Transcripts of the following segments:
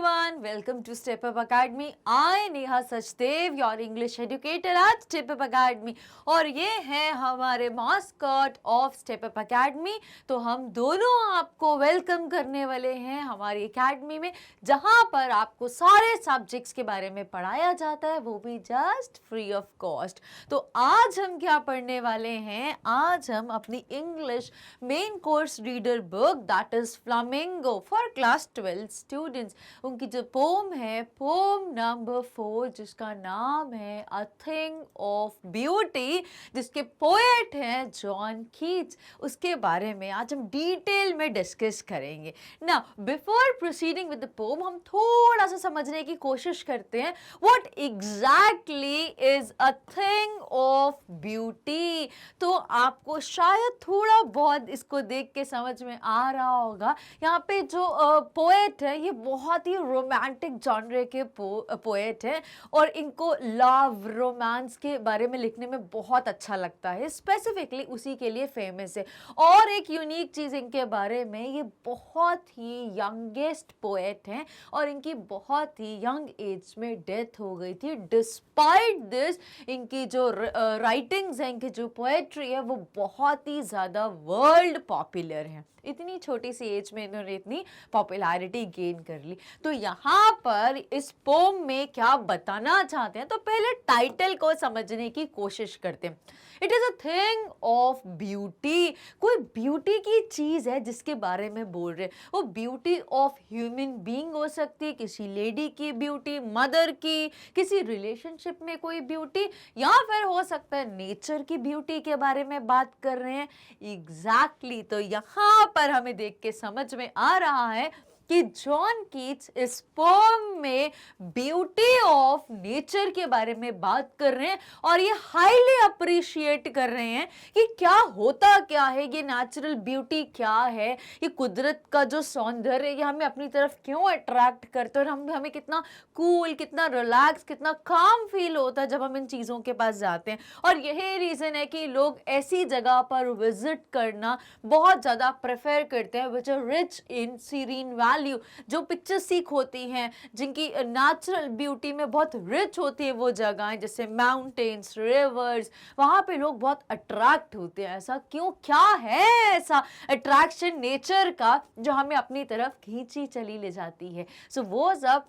everyone, welcome to Step Up Academy. I Neha Sachdev, your English educator at Step Up Academy. और ये है हमारे mascot of Step Up Academy. तो हम दोनों आपको वेलकम करने वाले हैं हमारी एकेडमी में, जहाँ पर आपको सारे सब्जेक्ट्स के बारे में पढ़ाया जाता है, वो भी जस्ट फ्री ऑफ कॉस्ट. तो आज हम क्या पढ़ने वाले हैं? आज हम अपनी English main course reader book that is flamingo for class 12 students. उनकी जो पोम है, पोम नंबर 4, जिसका नाम है अ थिंग ऑफ ब्यूटी, जिसके पोएट हैं जॉन कीट्स, उसके बारे में आज हम डिटेल में डिस्कस करेंगे. Now before proceeding with the pome, हम थोड़ा सा समझने की कोशिश करते हैं what exactly is a thing of beauty. तो आपको शायद थोड़ा बहुत इसको देख के समझ में आ रहा होगा. यहाँ पे जो पोएट है, ये बहुत ही रोमांटिक जॉनरे के पोएट हैं और इनको लव रोमांस के बारे में लिखने में बहुत अच्छा लगता है. स्पेसिफिकली उसी के लिए फेमस है. और एक यूनिक चीज़ इनके बारे में, ये बहुत ही यंगेस्ट पोएट हैं और इनकी बहुत ही यंग एज में डेथ हो गई थी. डिस्पाइट दिस, इनकी जो राइटिंग्स हैं, इनकी जो पोएट्री है, वो बहुत ही ज़्यादा वर्ल्ड पॉपुलर है. इतनी छोटी सी एज में इन्होंने इतनी पॉपुलैरिटी गेन कर ली. तो यहाँ पर इस पोम में क्या बताना चाहते हैं, तो पहले टाइटल को समझने की कोशिश करते हैं. It is a thing of beauty. कोई ब्यूटी की चीज़ है जिसके बारे में बोल रहे हैं. वो ब्यूटी ऑफ ह्यूमन बीइंग हो सकती है, किसी लेडी की ब्यूटी, मदर की, किसी रिलेशनशिप में कोई ब्यूटी, या फिर हो सकता है नेचर की ब्यूटी के बारे में बात कर रहे हैं. एग्जैक्टली. तो यहाँ पर हमें देख के समझ में आ रहा है कि जॉन कीट्स इस पोम में ब्यूटी ऑफ नेचर के बारे में बात कर रहे हैं और ये हाईली अप्रिशिएट कर रहे हैं कि क्या होता क्या है, ये नेचुरल ब्यूटी क्या है, ये कुदरत का जो सौंदर्य है, ये हमें अपनी तरफ क्यों अट्रैक्ट करते हैं और हमें कितना कूल, कितना रिलैक्स, कितना काम फील होता है जब हम इन चीज़ों के पास जाते हैं. और यही रीज़न है कि लोग ऐसी जगह पर विजिट करना बहुत ज़्यादा प्रेफर करते हैं, which are rich in serene value, जो पिक्चर सीख होती हैं, जिनकी नेचुरल ब्यूटी में बहुत रिच होती है वो जगहें, जैसे माउंटेन्स, रिवर्स, वहाँ पे लोग बहुत अट्रैक्ट होते हैं. ऐसा क्यों, क्या है ऐसा अट्रैक्शन नेचर का जो हमें अपनी तरफ खींची चली ले जाती है. सो वो सब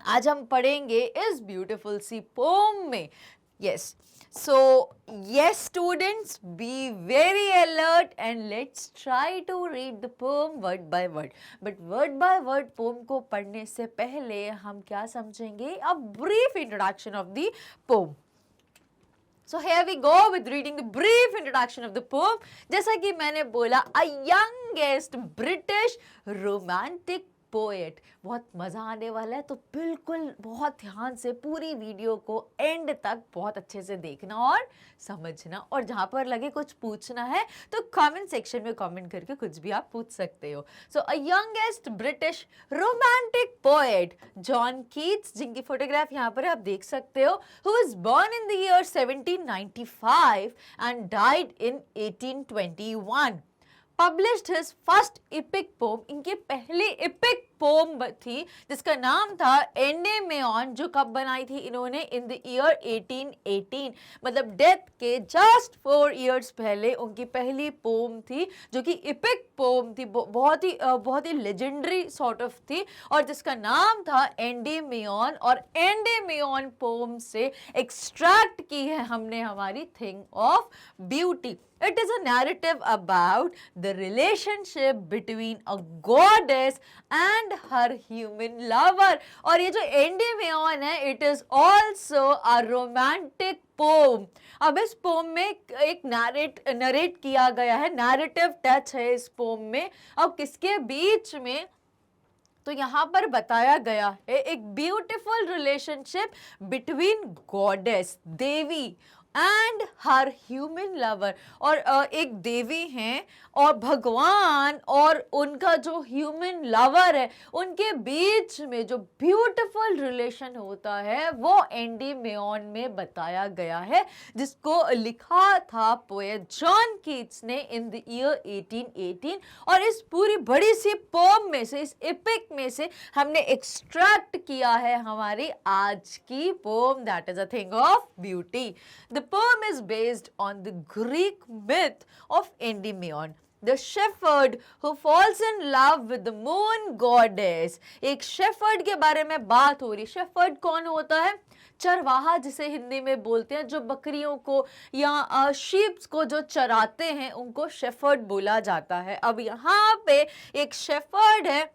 आज हम पढ़ेंगे इस ब्यूटीफुल सी पोम में. Yes. So, yes students, be very alert and let's try to read the poem word by word. But word by word poem को पढ़ने से पहले हम क्या समझेंगे? A brief introduction of the poem. So here we go with reading the brief introduction of the poem. जैसा कि मैंने बोला, a youngest British romantic poet. बहुत मज़ा आने वाला है, तो बिल्कुल बहुत ध्यान से पूरी वीडियो को एंड तक बहुत अच्छे से देखना और समझना. और जहाँ पर लगे कुछ पूछना है तो कमेंट सेक्शन में कमेंट करके कुछ भी आप पूछ सकते हो. So a youngest British romantic poet John Keats, जिनकी फोटोग्राफ यहाँ पर आप देख सकते हो, who was born in the year 1795 and died in 1821. Published his first epic poem. इनकी पहली epic पोम थी जिसका नाम था एंडेमेन, जो कब बनाई थी इन्होंने? इन द ईयर 1818, मतलब डेथ के जस्ट 4 इयर्स पहले उनकी पहली पोम थी, जो कि इपिक पोम थी, बहुत ही लेजेंडरी सॉर्ट ऑफ थी, और जिसका नाम था एंडेमेन. और एंडेमेन पोम से एक्सट्रैक्ट की है हमने हमारी thing of beauty. It is a narrative about the relationship between a goddess and her human lover. और ये जो एंडेमेन है, it is also a romantic poem. अब इस पोम में एक नरेट किया गया है, नैरेटिव टच है इस पोम में. अब किसके बीच में? तो यहाँ पर बताया गया है एक beautiful relationship between goddess, Devi, and her human lover, और एक देवी हैं और भगवान और उनका जो ह्यूमन लवर है, उनके बीच में जो ब्यूटीफुल रिलेशन होता है वो एंडीमियन में बताया गया है, जिसको लिखा था पोएट जॉन कीट्स ने इन द ईयर 1818। और इस पूरी बड़ी सी पोम में से, इस एपिक में से हमने एक्सट्रैक्ट किया है हमारी आज की poem, that is a thing of beauty. The poem is based on the Greek myth of Endymion, the shepherd who falls in love with the moon goddess। एक शेफर्ड के बारे में बात हो रही। शेफर्ड कौन होता है? चरवाहा जिसे हिंदी में बोलते हैं, जो बकरियों को या शीप्स को जो चराते हैं, उनको शेफर्ड बोला जाता है। अब यहाँ पे एक शेफर्ड है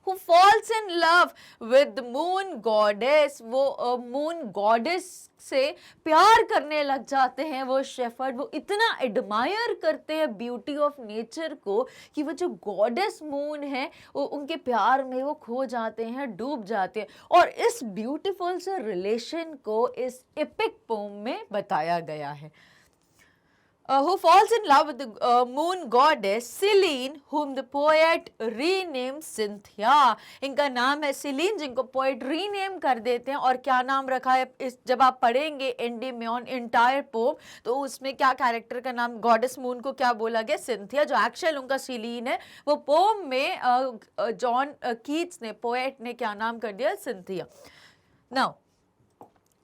who falls in love with the moon goddess, वो मून गॉडेस से प्यार करने लग जाते हैं। वो शेफर्ड वो इतना एडमायर करते हैं ब्यूटी ऑफ नेचर को कि वो जो गॉडेस मून है वो उनके प्यार में वो खो जाते हैं, डूब जाते हैं। और इस ब्यूटीफुल से रिलेशन को इस एपिक पोम में बताया गया है। Who falls in love with the moon goddess Selene, whom the poet renamed Cynthia। इनका नाम है सेलिन, जिनको पोएट रीनेम कर देते हैं। और क्या नाम रखा है इस, जब आप पढ़ेंगे एंडीमियन इंटायर पोम, तो उसमें क्या कैरेक्टर का नाम गॉडेस मून को क्या बोला गया? सिंथिया, जो एक्चुअल उनका सेलिन है। वो पोम में जॉन कीट्स ने, पोएट ने क्या नाम कर दिया? सिंथिया। नाउ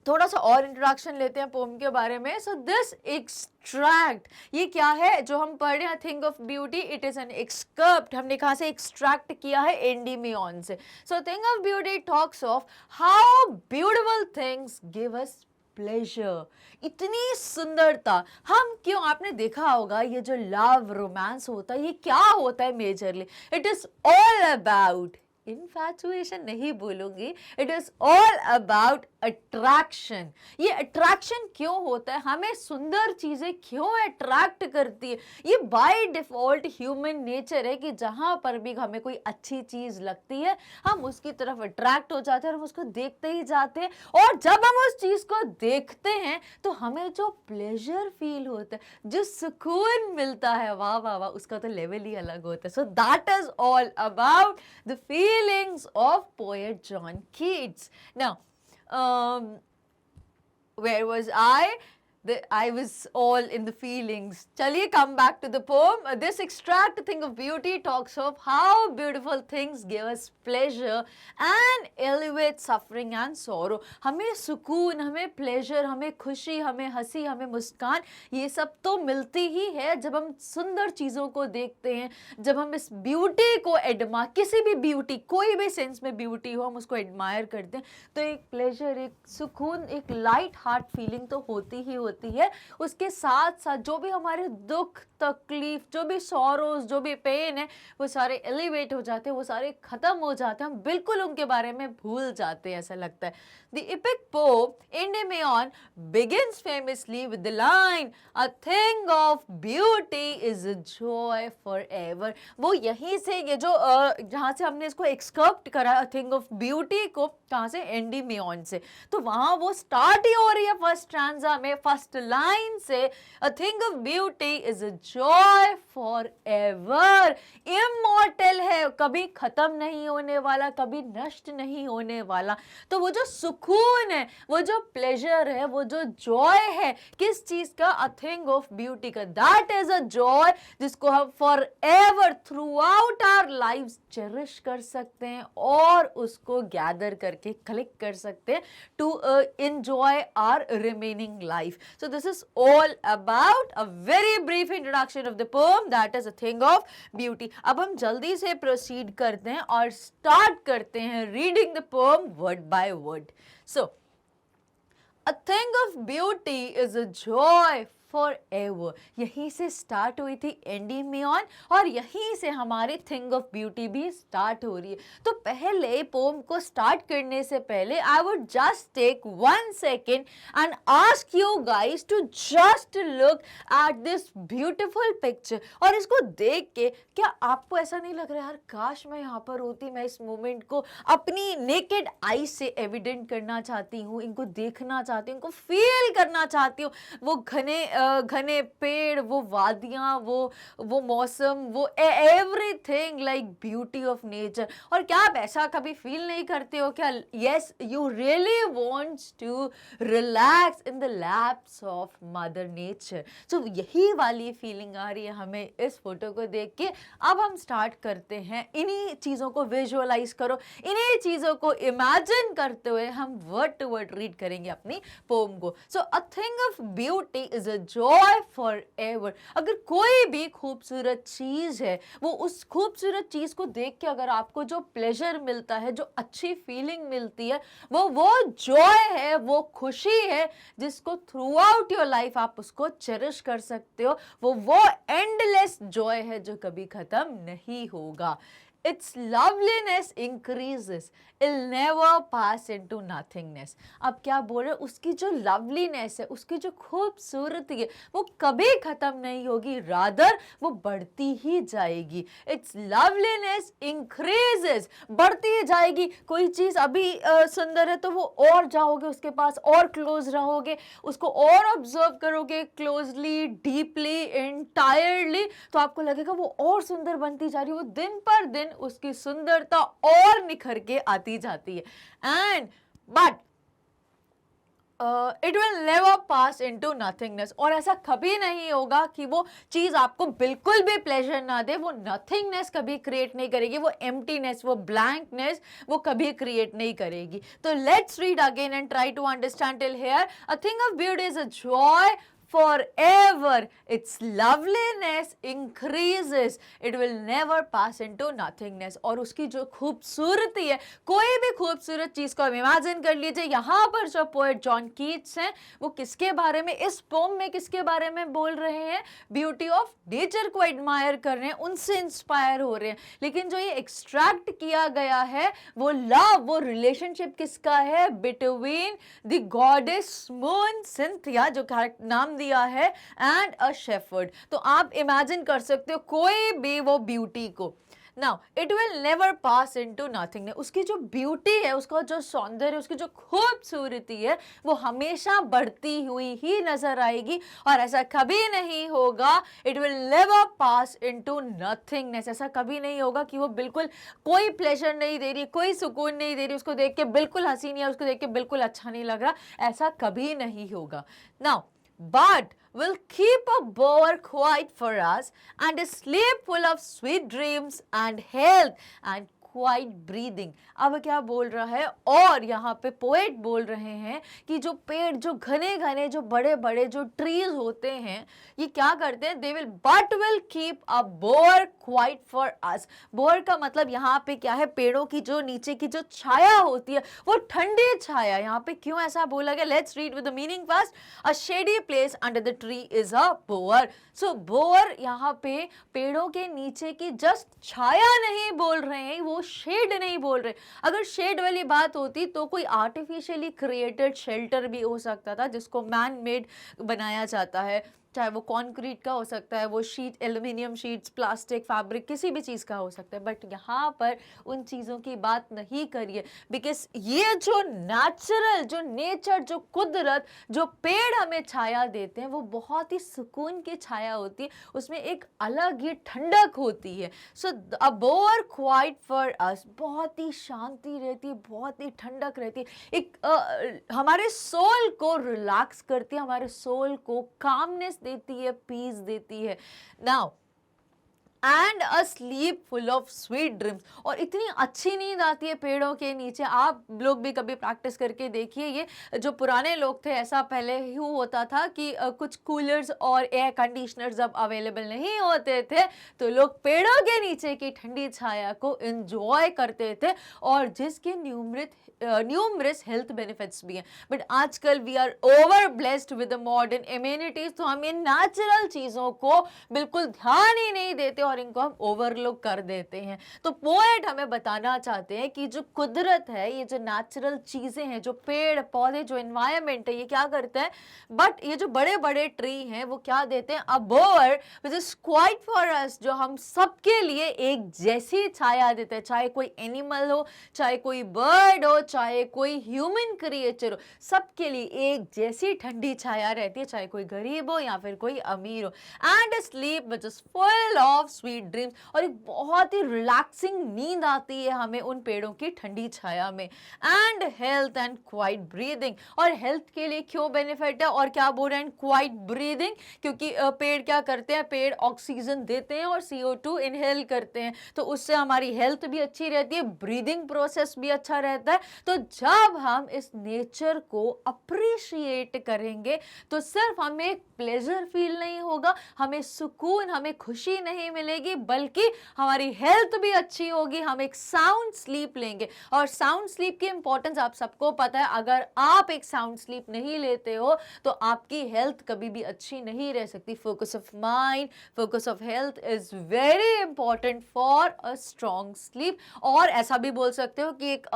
थोड़ा सा और इंट्रोडक्शन लेते हैं पोम के बारे में। सो दिस एक्सट्रैक्ट, ये क्या है जो हम पढ़ रहे हैं? Thing of beauty, it is an excerpt. हमने कहाँ से एक्सट्रैक्ट किया है? एंडीमियन से। So thing of beauty talks of how beautiful things give us pleasure. इतनी सुंदरता हम क्यों, आपने देखा होगा ये जो लव रोमांस होता है, ये क्या होता है majorly? It is all about infatuation नहीं बोलूंगी, it is all about attraction. ये अट्रैक्शन क्यों होता है? हमें सुंदर चीजें क्यों अट्रैक्ट करती है? ये बाय डिफॉल्ट ह्यूमन नेचर है कि जहां पर भी हमें कोई अच्छी चीज लगती है, हम उसकी तरफ अट्रैक्ट हो जाते हैं और हम उसको देखते ही जाते हैं। और जब हम उस चीज को देखते हैं तो हमें जो प्लेजर फील होता है, जो सुकून मिलता है, वाह वाह वाह, उसका तो लेवल ही अलग होता है। So that is all about the feelings of poet John Keats. Now, where was I? I was all in the feelings. Chaliye, come back to the poem. This extract, thing of beauty, talks of how beautiful things give us pleasure and elevate suffering and sorrow. हमें सुकून, हमें pleasure, हमें खुशी, हमें हंसी, हमें मुस्कान, ये सब तो मिलती ही है जब हम सुंदर चीज़ों को देखते हैं, जब हम इस ब्यूटी को एडमायर, किसी भी ब्यूटी, कोई भी सेंस में ब्यूटी हो, हम उसको एडमायर करते हैं, तो एक प्लेजर, एक सुकून, एक लाइट हार्ट फीलिंग तो होती ही होती है। उसके साथ साथ जो भी हमारे दुख तकलीफ, जो भी सॉरोज, जो भी पेन है, वो सारे एलिवेट हो जाते हैं, वो सारे खत्म हो जाते हैं, हम बिल्कुल उनके बारे में भूल जाते हैं, ऐसा लगता है। The epic poem Endymion begins famously with the line, a thing of beauty is a joy forever। वो यहीं से, ये जो जहाँ से हमने इसको एक्सकर्प्ट करा a thing of beauty को, कहाँ से? एंडीमियन से। तो वहाँ वो स्टार्ट ही हो रही है फर्स्ट स्ट्रैंजा में, फर्स्ट लाइन से, a thing of beauty is a joy forever। Immortal है, कभी खत्म नहीं होने वाला, कभी नष्ट नहीं होने वाला। तो वो जो सुकून है, वो जो प्लेजर है, वो जो जॉय है, किस चीज का? अ थिंग ऑफ ब्यूटी का। दैट इज अ जॉय जिसको हम forever throughout our lives cherish कर सकते हैं और उसको गैदर करके कलेक्ट कर सकते हैं to enjoy our remaining life. So this is all about a very brief introduction of the poem, that is a thing of beauty. अब हम जल्दी से proceed करते हैं और start करते हैं reading the poem word by word. So, a thing of beauty is a joy for ever, यहीं से स्टार्ट हुई थी एंडी मियोन और यहीं से हमारी थिंग ऑफ ब्यूटी भी स्टार्ट हो रही है। तो पहले पोम को स्टार्ट करने से पहले I would just take 1 second and ask you guys to just look at this beautiful picture. और इसको देख के क्या आपको ऐसा नहीं लग रहा है यार काश मैं यहाँ पर होती, मैं इस मोमेंट को अपनी नेकेड आई से एविडेंट करना चाहती हूँ, इनको देखना चाहती हूँ, इनको फील करना चाहती हूँ, वो घने पेड़, वो वादियाँ, वो मौसम, वो everything like beauty of nature. और क्या आप ऐसा कभी फील नहीं करते हो क्या? Yes, you really wants to relax in the laps of mother nature. So यही वाली फीलिंग आ रही है हमें इस फोटो को देख के। अब हम स्टार्ट करते हैं, इन्हीं चीज़ों को विजुअलाइज करो, इन्हीं चीज़ों को इमेजिन करते हुए हम वर्ड टू वर्ड रीड करेंगे अपनी पोम को। So a thing of beauty is a joy for ever. अगर कोई भी खूबसूरत चीज़ है, वो उस खूबसूरत चीज़ को देख के अगर आपको जो प्लेजर मिलता है, जो अच्छी फीलिंग मिलती है, वो जॉय है, वो खुशी है जिसको थ्रू आउट योर लाइफ आप उसको चेरिश कर सकते हो। वो एंडलेस जॉय है जो कभी खत्म नहीं होगा। Its loveliness increases, it'll never pass into nothingness। अब क्या बोल रहे, उसकी जो लवलीनेस है, उसकी जो खूबसूरती है, वो कभी खत्म नहीं होगी, रादर वो बढ़ती ही जाएगी। Its loveliness increases, बढ़ती ही जाएगी। कोई चीज़ अभी सुंदर है तो वो और जाओगे उसके पास, और क्लोज रहोगे, उसको और ऑब्जर्व करोगे क्लोजली, डीपली, एंटायरली, तो आपको लगेगा वो और सुंदर बनती जा रही है, वो दिन पर दिन उसकी सुंदरता और निखर के आती जाती है। And but it will never pass into nothingness. और ऐसा कभी नहीं होगा कि वो चीज आपको बिल्कुल भी प्लेजर ना दे, वो नथिंगनेस कभी क्रिएट नहीं करेगी, वो एम्प्टीनेस, वो ब्लैंकनेस वो कभी क्रिएट नहीं करेगी। तो let's read again and try to understand till here. A thing of beauty is a joy forever, its loveliness increases, it will never pass into nothingness। और उसकी जो खूबसूरती है, कोई भी खूबसूरत चीज को इमेजिन कर लीजिए। यहाँ पर जो पोएट जॉन कीट्स हैं वो किसके बारे में, इस पोम में किसके बारे में बोल रहे हैं? ब्यूटी ऑफ नेचर को एडमायर कर रहे हैं, उनसे इंस्पायर हो रहे हैं। लेकिन जो ये एक्सट्रैक्ट किया गया है वो लव, वो रिलेशनशिप किसका है? Between the goddess moon Cynthia, जो नाम दिया है, एंड अ शेफर्ड। तो आप इमेजिन कर सकते हो कोई भी वो ब्यूटी को। Now it will never pass into nothing. उसकी जो ब्यूटी है, उसका जो सौंदर्य, उसकी जो खूबसूरती है, वो हमेशा बढ़ती हुई ही नजर आएगी और ऐसा कभी नहीं होगा। It will never pass into nothingness. ऐसा कभी नहीं होगा कि वो बिल्कुल कोई प्लेजर नहीं दे रही, कोई सुकून नहीं दे रही, उसको देख के बिल्कुल हंसी नहीं है, उसको देख के बिल्कुल अच्छा नहीं लग रहा, ऐसा कभी नहीं होगा। Now but will keep a bower quiet for us and a sleep full of sweet dreams and health and quite breathing. अब क्या बोल रहा है, और यहाँ पे पोएट बोल रहे हैं कि जो पेड़, जो घने घने, जो बड़े बड़े जो ट्रीज होते हैं, ये क्या करते हैं? They will but will keep a bore quite for us. Bore का मतलब यहाँ पे क्या है? पेड़ों की जो नीचे की जो छाया होती है, वो ठंडी छाया। यहाँ पे क्यों ऐसा बोला गया? Let's read with the meaning first. A shady place under the tree is a bore. So bore यहाँ पे पेड़ों के नीचे की जस्ट छाया नहीं बोल रहे हैं, वो शेड नहीं बोल रहे। अगर शेड वाली बात होती तो कोई आर्टिफिशियली क्रिएटेड शेल्टर भी हो सकता था जिसको मैन मेड बनाया जाता है, चाहे वो कंक्रीट का हो सकता है, वो sheet, aluminium sheets, plastic, fabric, किसी भी चीज़ का हो सकता है। बट यहाँ पर उन चीज़ों की बात नहीं करिए, बिकॉज ये जो नेचुरल, जो नेचर, जो कुदरत, जो पेड़ हमें छाया देते हैं, वो बहुत ही सुकून की छाया होती है, उसमें एक अलग ही ठंडक होती है। सो अ बोर क्वाइट फॉर अस, बहुत ही शांति रहती है, बहुत ही ठंडक रहती है, एक हमारे सोल को रिलैक्स करती है, हमारे सोल को कामनेस देती है, पीस देती है। Now and a slip full of sweet dreams. और इतनी अच्छी नींद आती है पेड़ों के नीचे, आप लोग भी कभी प्रैक्टिस करके देखिए। ये जो पुराने लोग थे, ऐसा पहले ही होता था कि कुछ कूलर्स और एयर कंडीशनर जब अवेलेबल नहीं होते थे तो लोग पेड़ों के नीचे की ठंडी छाया को एंजॉय करते थे, और जिसके न्यूमरस हेल्थ बेनिफिट्स भी हैं। बट आजकल we are over blessed with the modern immunities, तो हम इन नेचुरल चीज़ों को बिल्कुल ध्यान ही नहीं देते और इनको हम ओवरलुक कर देते हैं। तो पोएट हमें बताना चाहते हैं कि जो कुदरत है, ये जो नेचुरल चीज़ें हैं, जो पेड़ पौधे, जो एनवायरनमेंट है, ये क्या करते हैं, बट ये जो बड़े बड़े ट्री हैं वो क्या देते हैं, a board which is quiet for us, जो हम सबके लिए एक जैसी छाया देते हैं। चाहे कोई एनिमल हो, चाहे कोई बर्ड हो, चाहे कोई ह्यूमन क्रिएचर हो, सबके लिए एक जैसी ठंडी छाया रहती है, चाहे कोई गरीब हो या फिर कोई अमीर हो। And sleep which is full of sweet dreams, और एक बहुत ही रिलैक्सिंग नींद आती है हमें उन पेड़ों की ठंडी छाया में। And health and quite breathing, और हेल्थ के लिए क्यों बेनिफिट है और क्या बोल रहे हैं, क्वाइट ब्रीदिंग, क्योंकि पेड़ क्या करते हैं, पेड़ ऑक्सीजन देते हैं और CO2 इनहेल करते हैं, तो उससे हमारी हेल्थ भी अच्छी रहती है, ब्रीदिंग प्रोसेस भी अच्छा रहता है। तो जब हम इस नेचर को अप्रिशिएट करेंगे तो सिर्फ हमें प्लेजर फील नहीं होगा, हमें सुकून, हमें खुशी नहीं मिलेगी, बल्कि हमारी हेल्थ भी अच्छी होगी, हम एक साउंड स्लीप लेंगे। और साउंड स्लीप की इंपॉर्टेंस आप सबको पता है, अगर आप एक साउंड स्लीप नहीं लेते हो तो आपकी हेल्थ कभी भी अच्छी नहीं रह सकती। Focus of mind, focus of health is very important for a strong sleep. और ऐसा भी बोल सकते हो कि एक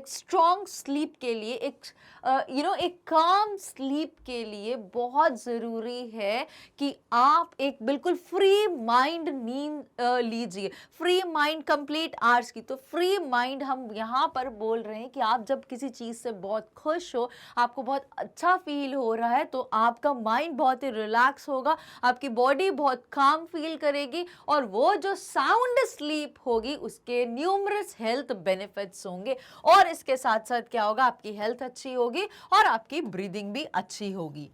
स्ट्रॉन्ग स्लीप के लिए, एक काम स्लीप के लिए बहुत ज़रूरी है कि आप एक बिल्कुल फ्री माइंड नींद लीजिए। फ्री माइंड कंप्लीट आवर्स की, तो फ्री माइंड हम यहाँ पर बोल रहे हैं कि आप जब किसी चीज़ से बहुत खुश हो, आपको बहुत अच्छा फील हो रहा है, तो आपका माइंड बहुत ही रिलैक्स होगा, आपकी बॉडी बहुत काम फील करेगी, और वो जो साउंड स्लीप होगी उसके न्यूमरस हेल्थ बेनिफिट्स होंगे। और इसके साथ साथ क्या होगा, आपकी हेल्थ अच्छी होगी और आपकी ब्रीदिंग भी अच्छी होगी।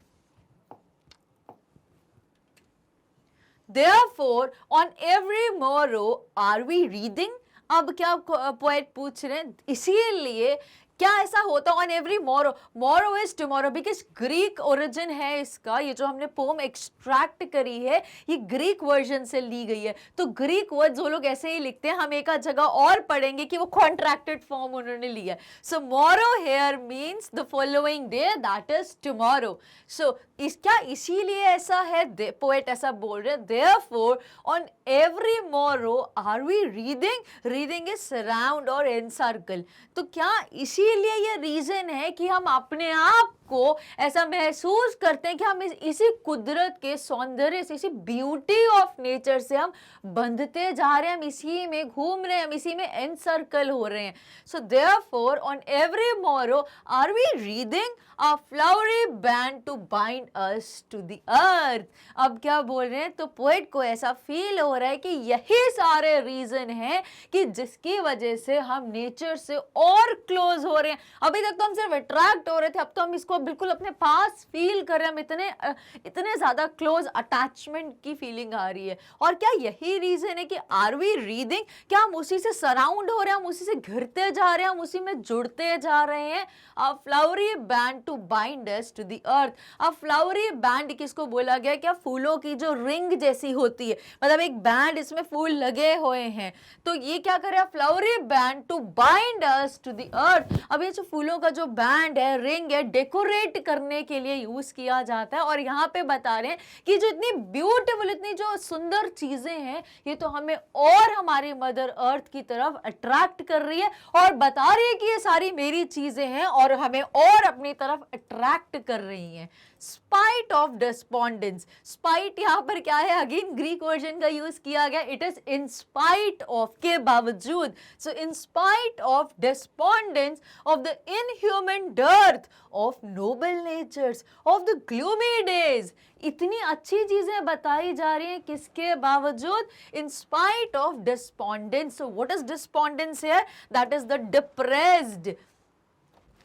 Therefore, on every morrow are we reading? अब क्या पोएट पूछ रहे हैं, इसीलिए क्या ऐसा होता ऑन एवरी मोरो, मोरो is tomorrow, because Greek origin है इसका। ये जो हमने पोम एक्सट्रैक्ट करी है ये ग्रीक वर्जन से ली गई है, तो ग्रीक वर्ड्स वो लोग ऐसे ही लिखते हैं, हम एक आध जगह और पढ़ेंगे कि वो कॉन्ट्रैक्टेड फॉर्म उन्होंने लिया है। So morrow here means the following day, that is tomorrow. So क्या इसीलिए ऐसा है, पोएट ऐसा बोल रहे हैं, therefore on every morrow are we reading, reading is surround और एनसर्कल। तो क्या इसीलिए ये रीजन है कि हम अपने आप को ऐसा महसूस करते हैं कि हम इसी कुदरत के सौंदर्य से, इसी ब्यूटी ऑफ नेचर से हम बंधते जा रहे हैं, हम इसी में घूम रहे हैं, हम इसी में एनसर्कल हो रहे हैं। So therefore on every morrow are we reading a flowery band to bind us to the earth. अब क्या बोल रहे हैं, तो पोएट को ऐसा फील हो रहा है कि यही सारे रीजन हैं कि जिसकी वजह से हम नेचर से और क्लोज हो रहे हैं। अभी तक तो हम सिर्फ अट्रैक्ट हो रहे थे, अब तो हम इसको बिल्कुल अपने पास फील कर रहे हैं, हम इतने ज्यादा क्लोज अटैचमेंट की फीलिंग आ रही है। और क्या यही रीजन है कि आर वी रीडिंग, क्या हम उसी से सराउंड हो रहे हैं, हम उसी से घिरते जा रहे हैं, हम उसी में जुड़ते जा रहे हैं। A flowery band to bind us to the earth. अब फ्लावरी बैंड किसको बोला गया, क्या फूलों की जो रिंग जैसी होती है, मतलब एक बैंड, इसमें फूल लगे हुए हैं, तो ये क्या कर रहा है, flowery band to bind us to the earth. अब ये जो फूलों का जो बैंड है, रिंग है, डेकोरेट करने के लिए यूज किया जाता है। और यहाँ पे बता रहे हैं कि जो इतनी ब्यूटीफुल, इतनी जो सुंदर चीजें हैं, ये तो हमें और हमारी मदर अर्थ की तरफ अट्रैक्ट कर रही है, और बता रही है कि ये सारी मेरी चीजें हैं और हमें और अपनी तरफ अट्रैक्ट कर रही हैं। स्पाइट ऑफ डिस्पोंडेंस, स्पाइट यहाँ पर क्या है, अगेन ग्रीक वर्जन का यूज किया गया, it is in spite of, के बावजूद। So in spite of despondence of the inhuman dearth of noble natures of the gloomy days. इतनी अच्छी चीजें बताई जा रही हैं, किसके बावजूद, in spite of despondence. So what is despondence here, that is the depressed,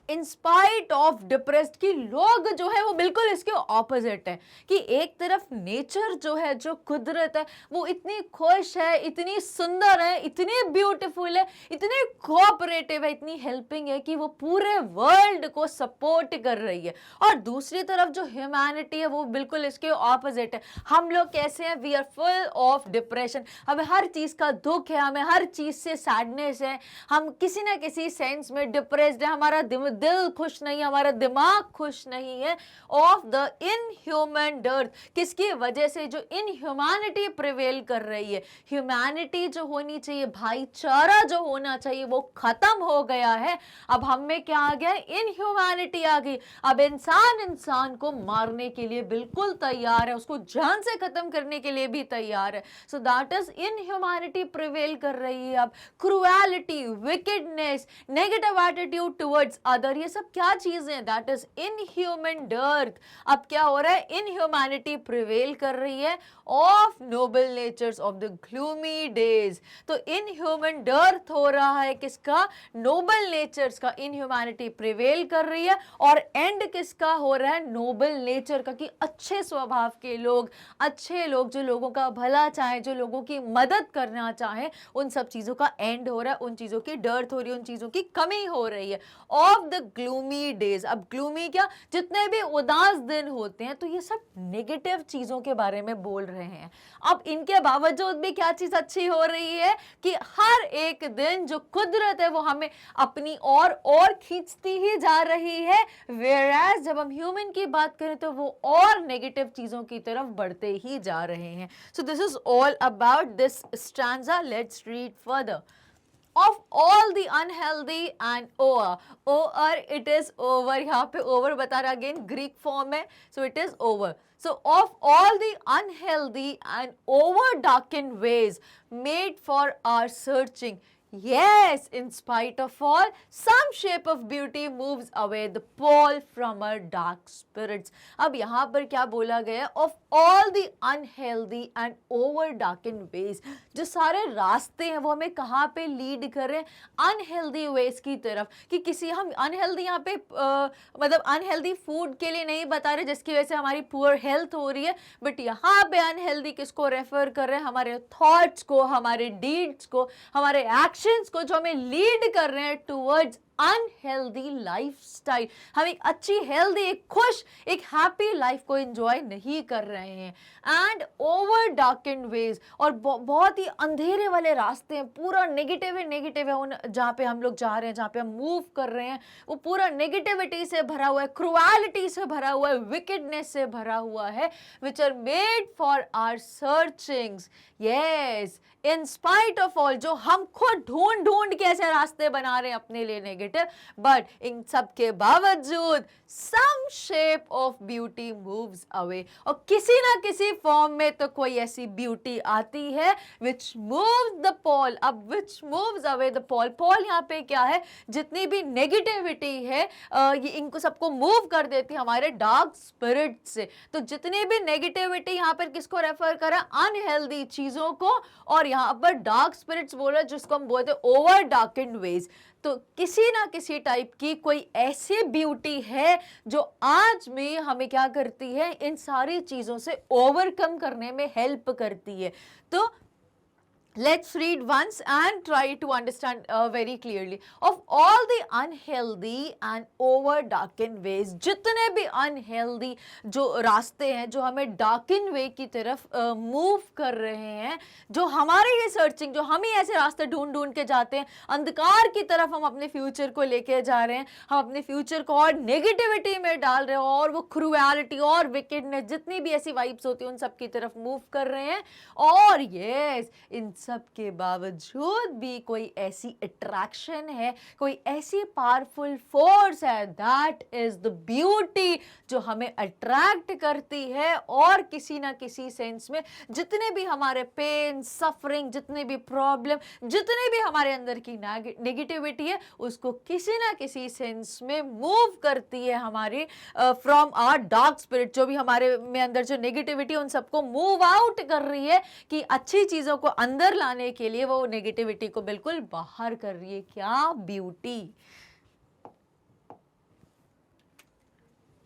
in spite of depressed, कि लोग जो है वो बिल्कुल इसके ऑपोजिट है, कि एक तरफ नेचर जो है, जो कुदरत है, वो इतनी खुश है, इतनी सुंदर है, इतनी ब्यूटीफुल है, इतनी कोऑपरेटिव है, इतनी हेल्पिंग है कि वो पूरे वर्ल्ड को सपोर्ट कर रही है। और दूसरी तरफ जो ह्यूमैनिटी है वो बिल्कुल इसके ऑपोजिट है। हम लोग कैसे हैं? We are full of depression, हमें हर चीज का दुख है, हमें हर चीज से सैडनेस है, हम किसी ना किसी सेंस में डिप्रेस्ड है, हमारा दिल खुश नहीं है, हमारा दिमाग खुश नहीं है। ऑफ द इनह्यूमन डर्थ, किसकी वजह से? जो इनह्यूमैनिटी प्रिवेल कर रही है। ह्यूमैनिटी जो होनी चाहिए, भाईचारा जो होना चाहिए, वो खत्म हो गया है। अब हम में क्या आ गया? इनह्यूमैनिटी आ गई। अब इंसान को मारने के लिए बिल्कुल तैयार है, उसको जान से खत्म करने के लिए भी तैयार है। So that is inhumanity prevail कर रही है। अब cruelty, wickedness, negative attitude towards other, ये सब क्या चीजें हैं? That is inhuman dearth. अब क्या हो रहा है? इनह्यूमैनिटी प्रिवेल कर रही है of noble natures of the gloomy days. तो इनह्यूमन डर्थ हो रहा है किसका? नोबल नेचर्स का। इनह्यूमैनिटी प्रिवेल कर रही है और एंड किसका हो रहा है? नोबल नेचर का, कि अच्छे स्वभाव के लोग, अच्छे लोग जो लोगों का भला चाहे, जो लोगों की मदद करना चाहे, उन सब चीजों का एंड हो रहा है, उन चीजों की डर्थ हो रही है, उन चीजों की कमी हो रही है। Of the gloomy days. अब ग्लूमी क्या? जितने भी उदास दिन होते हैं, तो ये सब नेगेटिव चीजों के बारे में बोल रहे हैं। अब इनके बावजूद भी क्या चीज अच्छी हो रही है? कि हर एक दिन जो कुदरत है वो हमें अपनी और खींचती ही जा रही है। Whereas जब हम ह्यूमन की बात करें तो वो और नेगेटिव चीजों की तरफ बढ़ते ही जा रहे हैं। सो this is all about this stanza. Let's read further. Of all the unhealthy and over it is over, यहाँ पे over बता रहा, अगेन ग्रीक फॉर्म है, so it is over. So of all the unhealthy and over darkened ways made for our searching, yes, in spite of all, some shape of beauty moves away the pall from our dark spirits. अब यहाँ पर क्या बोला गया? Of all the unhealthy and over darkened ways, जो सारे रास्ते हैं वो हमें कहाँ पे लीड कर रहे हैं? अनहेल्दी वेज की तरफ। कि किसी हम अनहेल्दी यहाँ पे मतलब अनहेल्दी फूड के लिए नहीं बता रहे जिसकी वजह से हमारी पुअर हेल्थ हो रही है, बट यहाँ पे अनहेल्दी किसको रेफर कर रहे हैं? हमारे थॉट्स को, हमारे डीड्स को, हमारे एक्शंस को, जो हमें लीड कर रहे हैं टुवर्ड्स अनहेल्दी लाइफस्टाइल। हम एक अच्छी, हेल्दी, एक खुश, एक हैप्पी लाइफ को एंजॉय नहीं कर रहे हैं। एंड ओवर डार्केंड वेज, और बहुत ही अंधेरे वाले रास्ते हैं, पूरा नेगेटिव है उन जहाँ पे हम लोग जा रहे हैं, जहाँ पे हम मूव कर रहे हैं, वो पूरा नेगेटिविटी से भरा हुआ है, क्रूएलिटी से भरा हुआ है, विकेडनेस से भरा हुआ है, which are made for our searchings. Yes, in spite of all, जो हम खुद ढूंढ के ऐसे रास्ते बना रहे हैं अपने लिए नेगेटिव, बट इन सब के बावजूद some shape of beauty moves away, और किसी ना किसी फॉर्म में तो कोई ऐसी ब्यूटी आती है विच मूव्स द पॉल। अब which moves away the pall, pall यहाँ पे क्या है? जितनी भी नेगेटिविटी है ये इनको सबको मूव कर देती है हमारे डार्क स्पिरिट से। तो जितनी भी नेगेटिविटी यहाँ पर किसको रेफर करा? अनहेल्दी चीजों को, और यहाँ पर डार्क स्पिरिट्स बोला जिसको हम बोलते हैं ओवर डार्केंड वेज। तो किसी ना किसी टाइप की कोई ऐसी ब्यूटी है जो आज में हमें क्या करती है? इन सारी चीजों से ओवरकम करने में हेल्प करती है। तो let's read once and try to understand very clearly. Of all the unhealthy and over darkened ways, जितने भी unhealthy जो रास्ते हैं जो हमें darkened way की तरफ move कर रहे हैं, जो हमारे ये सर्चिंग, जो हम ही ऐसे रास्ते ढूंढ के जाते हैं, अंधकार की तरफ हम अपने फ्यूचर को लेके जा रहे हैं, हम अपने फ्यूचर को और नेगेटिविटी में डाल रहे हैं, और वो क्रूएलिटी और विकेडनेस, जितनी भी ऐसी वाइब्स होती है उन सब की तरफ मूव कर रहे हैं। और यस, इन सब के बावजूद भी कोई ऐसी अट्रैक्शन है, कोई ऐसी पावरफुल फोर्स है, दैट इज द ब्यूटी, जो हमें अट्रैक्ट करती है, और किसी ना किसी सेंस में जितने भी हमारे पेन, सफरिंग, जितने भी प्रॉब्लम, जितने भी हमारे अंदर की नेगेटिविटी है, उसको किसी ना किसी सेंस में मूव करती है हमारी फ्रॉम आवर डार्क स्पिरिट। जो भी हमारे में अंदर जो नेगेटिविटी उन सबको मूव आउट कर रही है, कि अच्छी चीजों को अंदर लाने के लिए वो नेगेटिविटी को बिल्कुल बाहर कर रही है। क्या beauty!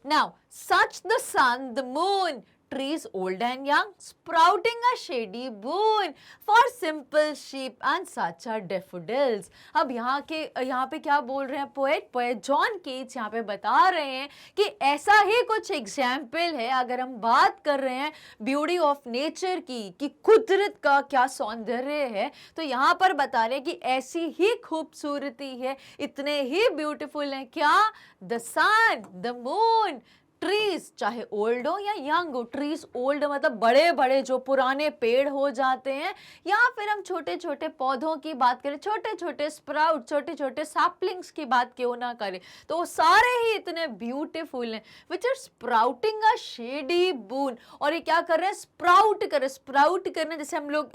Now, such the sun, the moon, trees old and young, sprouting a shady boon for simple sheep and such are daffodils. अब यहाँ पे क्या बोल रहे हैं पोएट जॉन कीट्स यहाँ पे बता रहे हैं कि ऐसा ही कुछ एग्जाम्पल है अगर हम बात कर रहे हैं ब्यूटी ऑफ नेचर की कि कुदरत का क्या सौंदर्य है, तो यहाँ पर बता रहे हैं कि ऐसी ही खूबसूरती है, इतने ही ब्यूटीफुल है क्या, the sun, the moon, trees, चाहे ओल्ड हो या यंग हो। ट्रीज ओल्ड मतलब बड़े बड़े जो पुराने पेड़ हो जाते हैं, या फिर हम छोटे छोटे पौधों की बात करें, छोटे छोटे स्प्राउट, छोटे छोटे सैपलिंग्स की बात क्यों ना करें, तो वो सारे ही इतने ब्यूटीफुल हैं, which are sprouting a shady boon. और ये क्या कर रहे हैं, स्प्राउट कर रहे हैं। स्प्राउट करना, जैसे हम लोग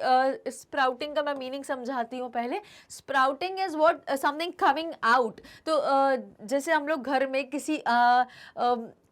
स्प्राउटिंग का मैं मीनिंग समझाती हूँ पहले। Sprouting is what, something coming out. तो जैसे हम लोग घर में किसी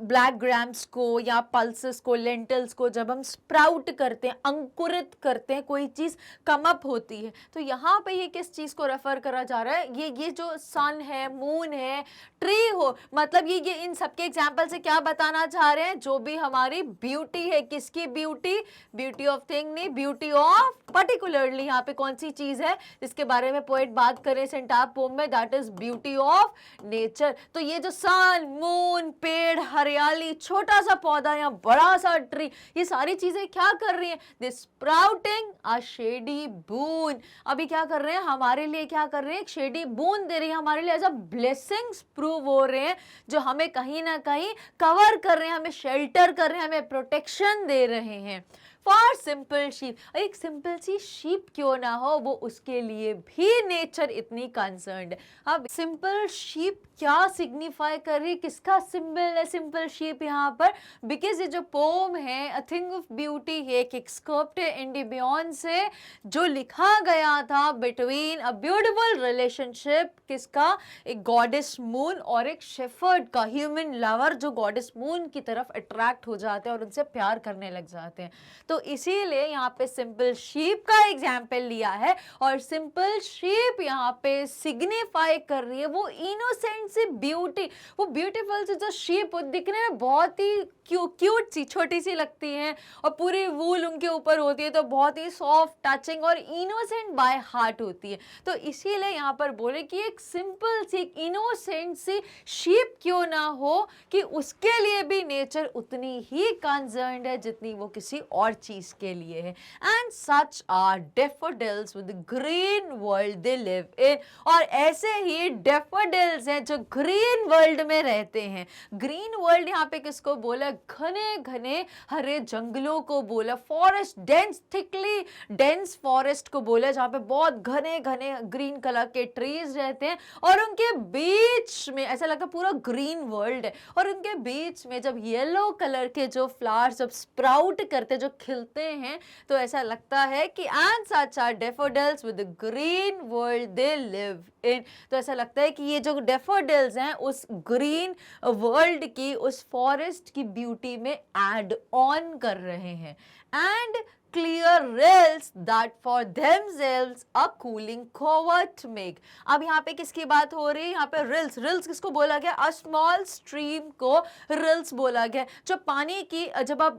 ब्लैक ग्राम्स को या पल्सेस को, लेंटल्स को जब हम स्प्राउट करते हैं, अंकुरित करते हैं, कोई चीज़ कम अप होती है, तो यहाँ पे ये किस चीज़ को रेफर करा जा रहा है, ये जो सन है, मून है, ट्री हो, मतलब ये इन सबके एग्जाम्पल से क्या बताना चाह रहे हैं, जो भी हमारी ब्यूटी है, किसकी ब्यूटी, ब्यूटी ऑफ थिंग नहीं, ब्यूटी ऑफ पर्टिकुलरली यहाँ पे कौन सी चीज़ है जिसके बारे में पोएट बात करें इस एंटायर पोम में, that is beauty of nature. तो ये जो सन, मून, पेड़, हरियाली, छोटा सा पौधा या बड़ा सा ट्री, ये सारी चीजें क्या कर रही हैं, दे स्प्राउटिंग अ शेडी बून। अभी क्या कर रहे हैं, हमारे लिए क्या कर रहे हैं, एक शेडी बून दे रही है हमारे लिए, एज अ ब्लेसिंग्स प्रूव हो रहे हैं, जो हमें कहीं ना कहीं कवर कर रहे हैं, हमें शेल्टर कर रहे हैं, हमें प्रोटेक्शन दे रहे हैं। फॉर सिंपल शीप, एक सिंपल सी शीप क्यों ना हो, वो उसके लिए भी नेचर इतनी कंसर्न्ड है। अब सिंपल शीप क्या सिग्निफाई कर रही है, किसका सिंबल है सिंपल शीप यहाँ पर, बिकॉज ये जो पोम है अ थिंग ऑफ ब्यूटी है, एक एक्सकर्प्ट एंडीबियन से जो लिखा गया था बिटवीन अ ब्यूटीफुल रिलेशनशिप, किसका, एक गॉडेस मून और एक शेफर्ड का, ह्यूमन लवर जो गॉडेस मून की तरफ अट्रैक्ट हो जाते हैं और उनसे प्यार करने लग जाते हैं। तो इसीलिए यहाँ पे सिंपल शीप का एग्जाम्पल लिया है, और सिंपल शीप यहाँ पे सिग्निफाई कर रही है वो इनोसेंट सी ब्यूटी, वो ब्यूटीफुल सी जो शीप दिखने में बहुत ही क्यूट सी, छोटी सी लगती हैं, और पूरी वूल उनके ऊपर होती है, तो बहुत ही सॉफ्ट, टचिंग और इनोसेंट बाय हार्ट होती है। तो इसीलिए यहाँ पर बोले कि एक सिंपल सी, इनोसेंट सी शीप क्यों ना हो, कि उसके लिए भी नेचर उतनी ही कंसर्न्ड है जितनी वो किसी और चीज के लिए है। And such are daffodils with green world they live in, और ऐसे ही डेफोडिल्स हैं जो ग्रीन वर्ल्ड में रहते हैं। ग्रीन वर्ल्ड यहाँ पे किसको बोला, घने घने हरे जंगलों को बोला, forest, dense, thickly dense forest को बोला, जहाँ पे बहुत घने घने ग्रीन कलर के ट्रीज रहते हैं, और उनके बीच में ऐसा लगता है पूरा ग्रीन वर्ल्ड है, और उनके बीच में जब येलो कलर के जो फ्लावर्स जब स्प्राउट करते, जो खिलते हैं, तो ऐसा लगता है कि and such are daffodils with green world they live in. तो ऐसा लगता है कि ये जो डेफोडिल्स हैं उस ग्रीन वर्ल्ड की, उस फॉरेस्ट की ब्यूटी में एड ऑन कर रहे हैं। And clear rills that for themselves a cooling covert make। अब यहाँ पे किसकी बात हो रही है, यहाँ पे रिल्स, रिल्स किसको बोला गया, a small stream को रिल्स बोला गया, जो पानी की, जब आप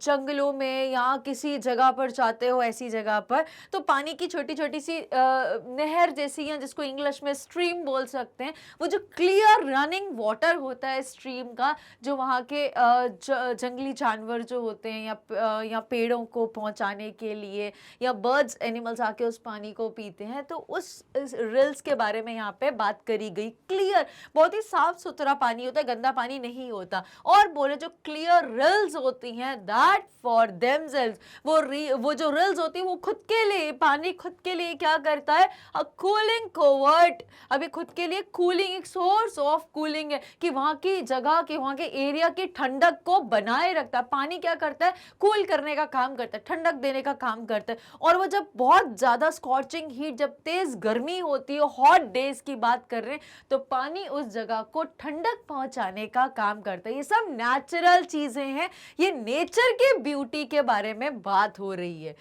जंगलों में या किसी जगह पर जाते हो, ऐसी जगह पर, तो पानी की छोटी छोटी सी नहर जैसी, या जिसको इंग्लिश में स्ट्रीम बोल सकते हैं, वो जो क्लियर रनिंग वाटर होता है स्ट्रीम का, जो वहाँ के जंगली जानवर जो होते हैं या पेड़ों को पहुंचाने के लिए, या बर्ड्स, एनिमल्स आके उस पानी को पीते हैं, तो उस रिल्स के बारे में यहाँ पे बात करी गई। क्लियर, बहुत ही साफ सुथरा पानी होता है, गंदा पानी नहीं होता। और बोले जो क्लियर रिल्स होती हैं, दैट फॉर देमसेल्व्स, वो जो रिल्स होती है वो खुद के लिए, पानी खुद के लिए क्या करता है, अ कूलिंग कोवर्ट। अभी खुद के लिए कूलिंग, एक सोर्स ऑफ कूलिंग है, कि वहाँ की जगह के, वहाँ के एरिया की ठंडक को बनाए रखता है। पानी क्या करता है, कूल करने का काम करता है, ठंडक देने का काम करता है। और वो जब बहुत ज्यादा स्कॉचिंग हीट, जब तेज गर्मी होती है, हॉट डेज की बात कर रहे हैं, तो पानी उस जगह को ठंडक पहुंचाने का काम करता है। ये सब नेचुरल चीजें हैं, ये नेचर की ब्यूटी के बारे में बात हो रही है।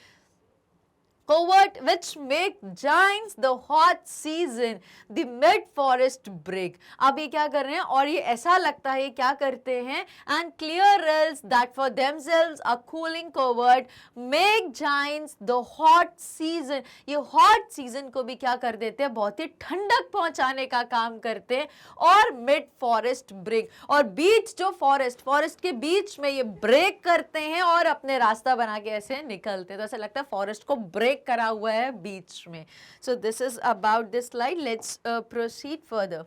covert which make giants the hot season the mid forest break. अब ये क्या कर रहे हैं और ये ऐसा लगता है क्या करते हैं and clear rills that for themselves a cooling covert make giants the hot season. ये hot season को भी क्या कर देते हैं, बहुत ही ठंडक पहुंचाने का काम करते हैं और मिड फॉरेस्ट ब्रेक, और बीच जो फॉरेस्ट के बीच में ये ब्रेक करते हैं और अपने रास्ता बना के ऐसे निकलते हैं. तो ऐसा लगता है फॉरेस्ट को ब्रेक करा हुआ है बीच में. सो this is about this slide. Let's proceed further.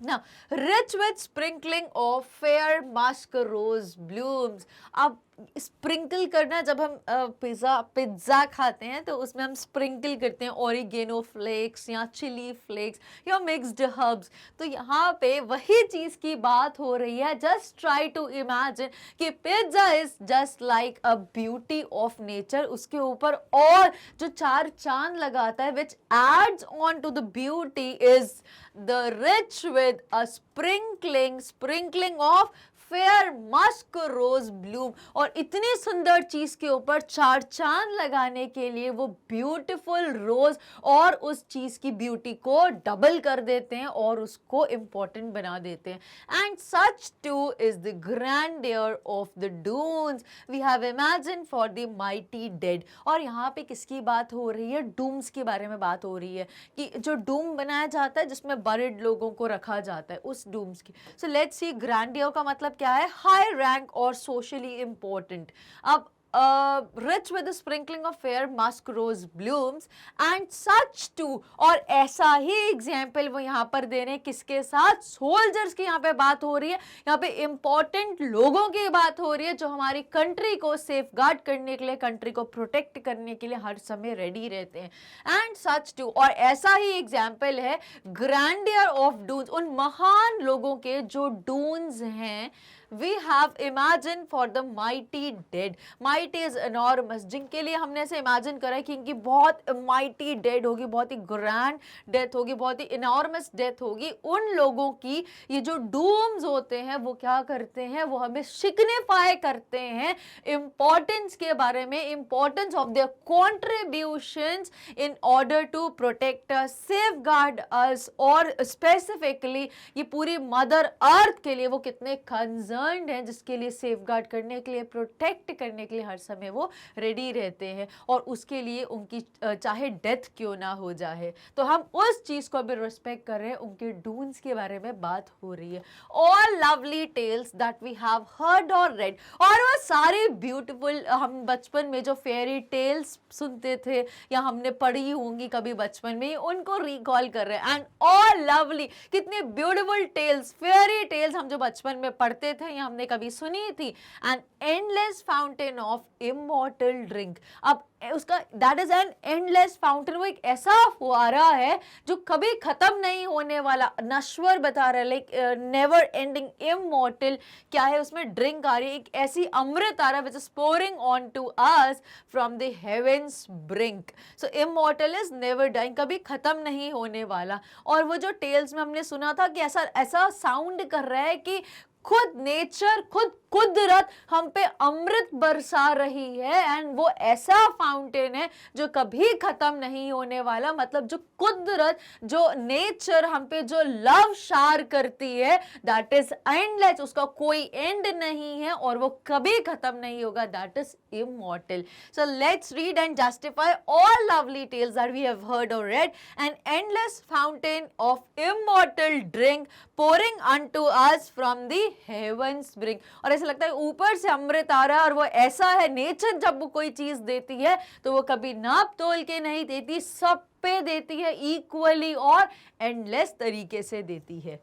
Now, rich with sprinkling of fair musk rose blooms. अब स्प्रिंकल करना, जब हम पिज्ज़ा खाते हैं तो उसमें हम स्प्रिंकल करते हैं ओरिगेनो फ्लेक्स या चिली फ्लेक्स या मिक्स्ड हर्ब्स. तो यहाँ पे वही चीज़ की बात हो रही है. जस्ट ट्राई टू इमेजिन कि pizza is just like a beauty of nature. उसके ऊपर और जो चार चांद लगाता है which adds on to the beauty is the rich with a sprinkling of fair musk rose bloom. और इतनी सुंदर चीज के ऊपर चार चांद लगाने के लिए वो ब्यूटीफुल रोज और उस चीज की ब्यूटी को डबल कर देते हैं और उसको इंपॉर्टेंट बना देते हैं. And such too is the grandeur of the dooms we have imagine for the mighty dead. और यहाँ पे किसकी बात हो रही है, डूम्स के बारे में बात हो रही है कि जो डूम बनाया जाता है जिसमें बरिड लोगों को रखा जाता है, उस डूम्स की. सो लेट्स सी, ग्रैंडियर का मतलब क्या है, हाई रैंक और सोशली इंपॉर्टेंट. अब rich with sprinkling of fair musk rose blooms and such too, और ऐसा ही एग्जाम्पल वो यहाँ पर दे रहे हैं किसके साथ, सोल्जर्स की यहाँ पे बात हो रही है. यहाँ पे इंपॉर्टेंट लोगों की बात हो रही है जो हमारी कंट्री को सेफ गार्ड करने के लिए, कंट्री को प्रोटेक्ट करने के लिए हर समय रेडी रहते हैं. एंड सच टू, और ऐसा ही एग्जाम्पल है ग्रैंडियर ऑफ डून्स, उन महान लोगों के जो डून्स हैं. We have imagined for the mighty dead. Mighty is enormous, जिनके लिए हमने ऐसे इमेजिन करा है कि इनकी बहुत mighty dead होगी, बहुत ही ग्रैंड डेथ होगी, बहुत ही enormous डेथ होगी. उन लोगों की ये जो डूम्स होते हैं वो क्या करते हैं, वो हमें सिग्निफाई करते हैं इम्पोर्टेंस के बारे में, importance of their contributions in order to protect us, safeguard us, और स्पेसिफिकली ये पूरी मदर अर्थ के लिए वो कितने कंसर्न हैं, जिसके लिए सेफ गार्ड करने के लिए, प्रोटेक्ट करने के लिए हर समय वो रेडी रहते हैं, और उसके लिए उनकी चाहे डेथ क्यों ना हो जाए. तो हम उस चीज को भी रिस्पेक्ट कर रहे हैं, उनके डून्स के बारे में बात हो रही है. All lovely tales that we have heard और रेड, और वो सारे ब्यूटीफुल, हम बचपन में जो फेयरी टेल्स सुनते थे या हमने पढ़ी होंगी कभी बचपन में, उनको रिकॉल कर रहे हैं. एंड ऑल लवली, कितने ब्यूटीफुल टेल्स, फेयरी टेल्स हम जो बचपन में पढ़ते थे या हमने कभी सुनी थी. And endless fountain of immortal drink. अब उसका that is an endless fountain, वो एक ऐसा फुआरा है जो कभी खत्म नहीं होने वाला, नश्वर बता रहा है, लाइक नेवर एंडिंग. इमॉर्टल क्या है, उसमें ड्रिंक आ रही है, एक ऐसी अमृत आ रहा है which is pouring on to us from the heavens brink. So immortal is never dying, कभी खत्म नहीं होने वाला. और वो जो टेल्स में हमने सुना था कि ऐसा ऐसा साउंड कर रहा है कि खुद नेचर, खुद कुदरत हम पे अमृत बरसा रही है. एंड वो ऐसा फाउंटेन है जो कभी खत्म नहीं होने वाला. मतलब जो कुदरत, जो नेचर हम पे जो लव शार करती है, दैट इज एंडलेस, उसका कोई एंड नहीं है और वो कभी खत्म नहीं होगा. That is immortal. So let's read and justify all lovely tales that we have heard or read. An endless fountain of immortal drink pouring unto us from the heavens bring. और ऐसा लगता है ऊपर से अमृत आ रहा है, और वो ऐसा है, नेचर जब वो कोई चीज देती है तो वो कभी नाप तोल के नहीं देती, सब पे देती है इक्वली और एंडलेस तरीके से देती है.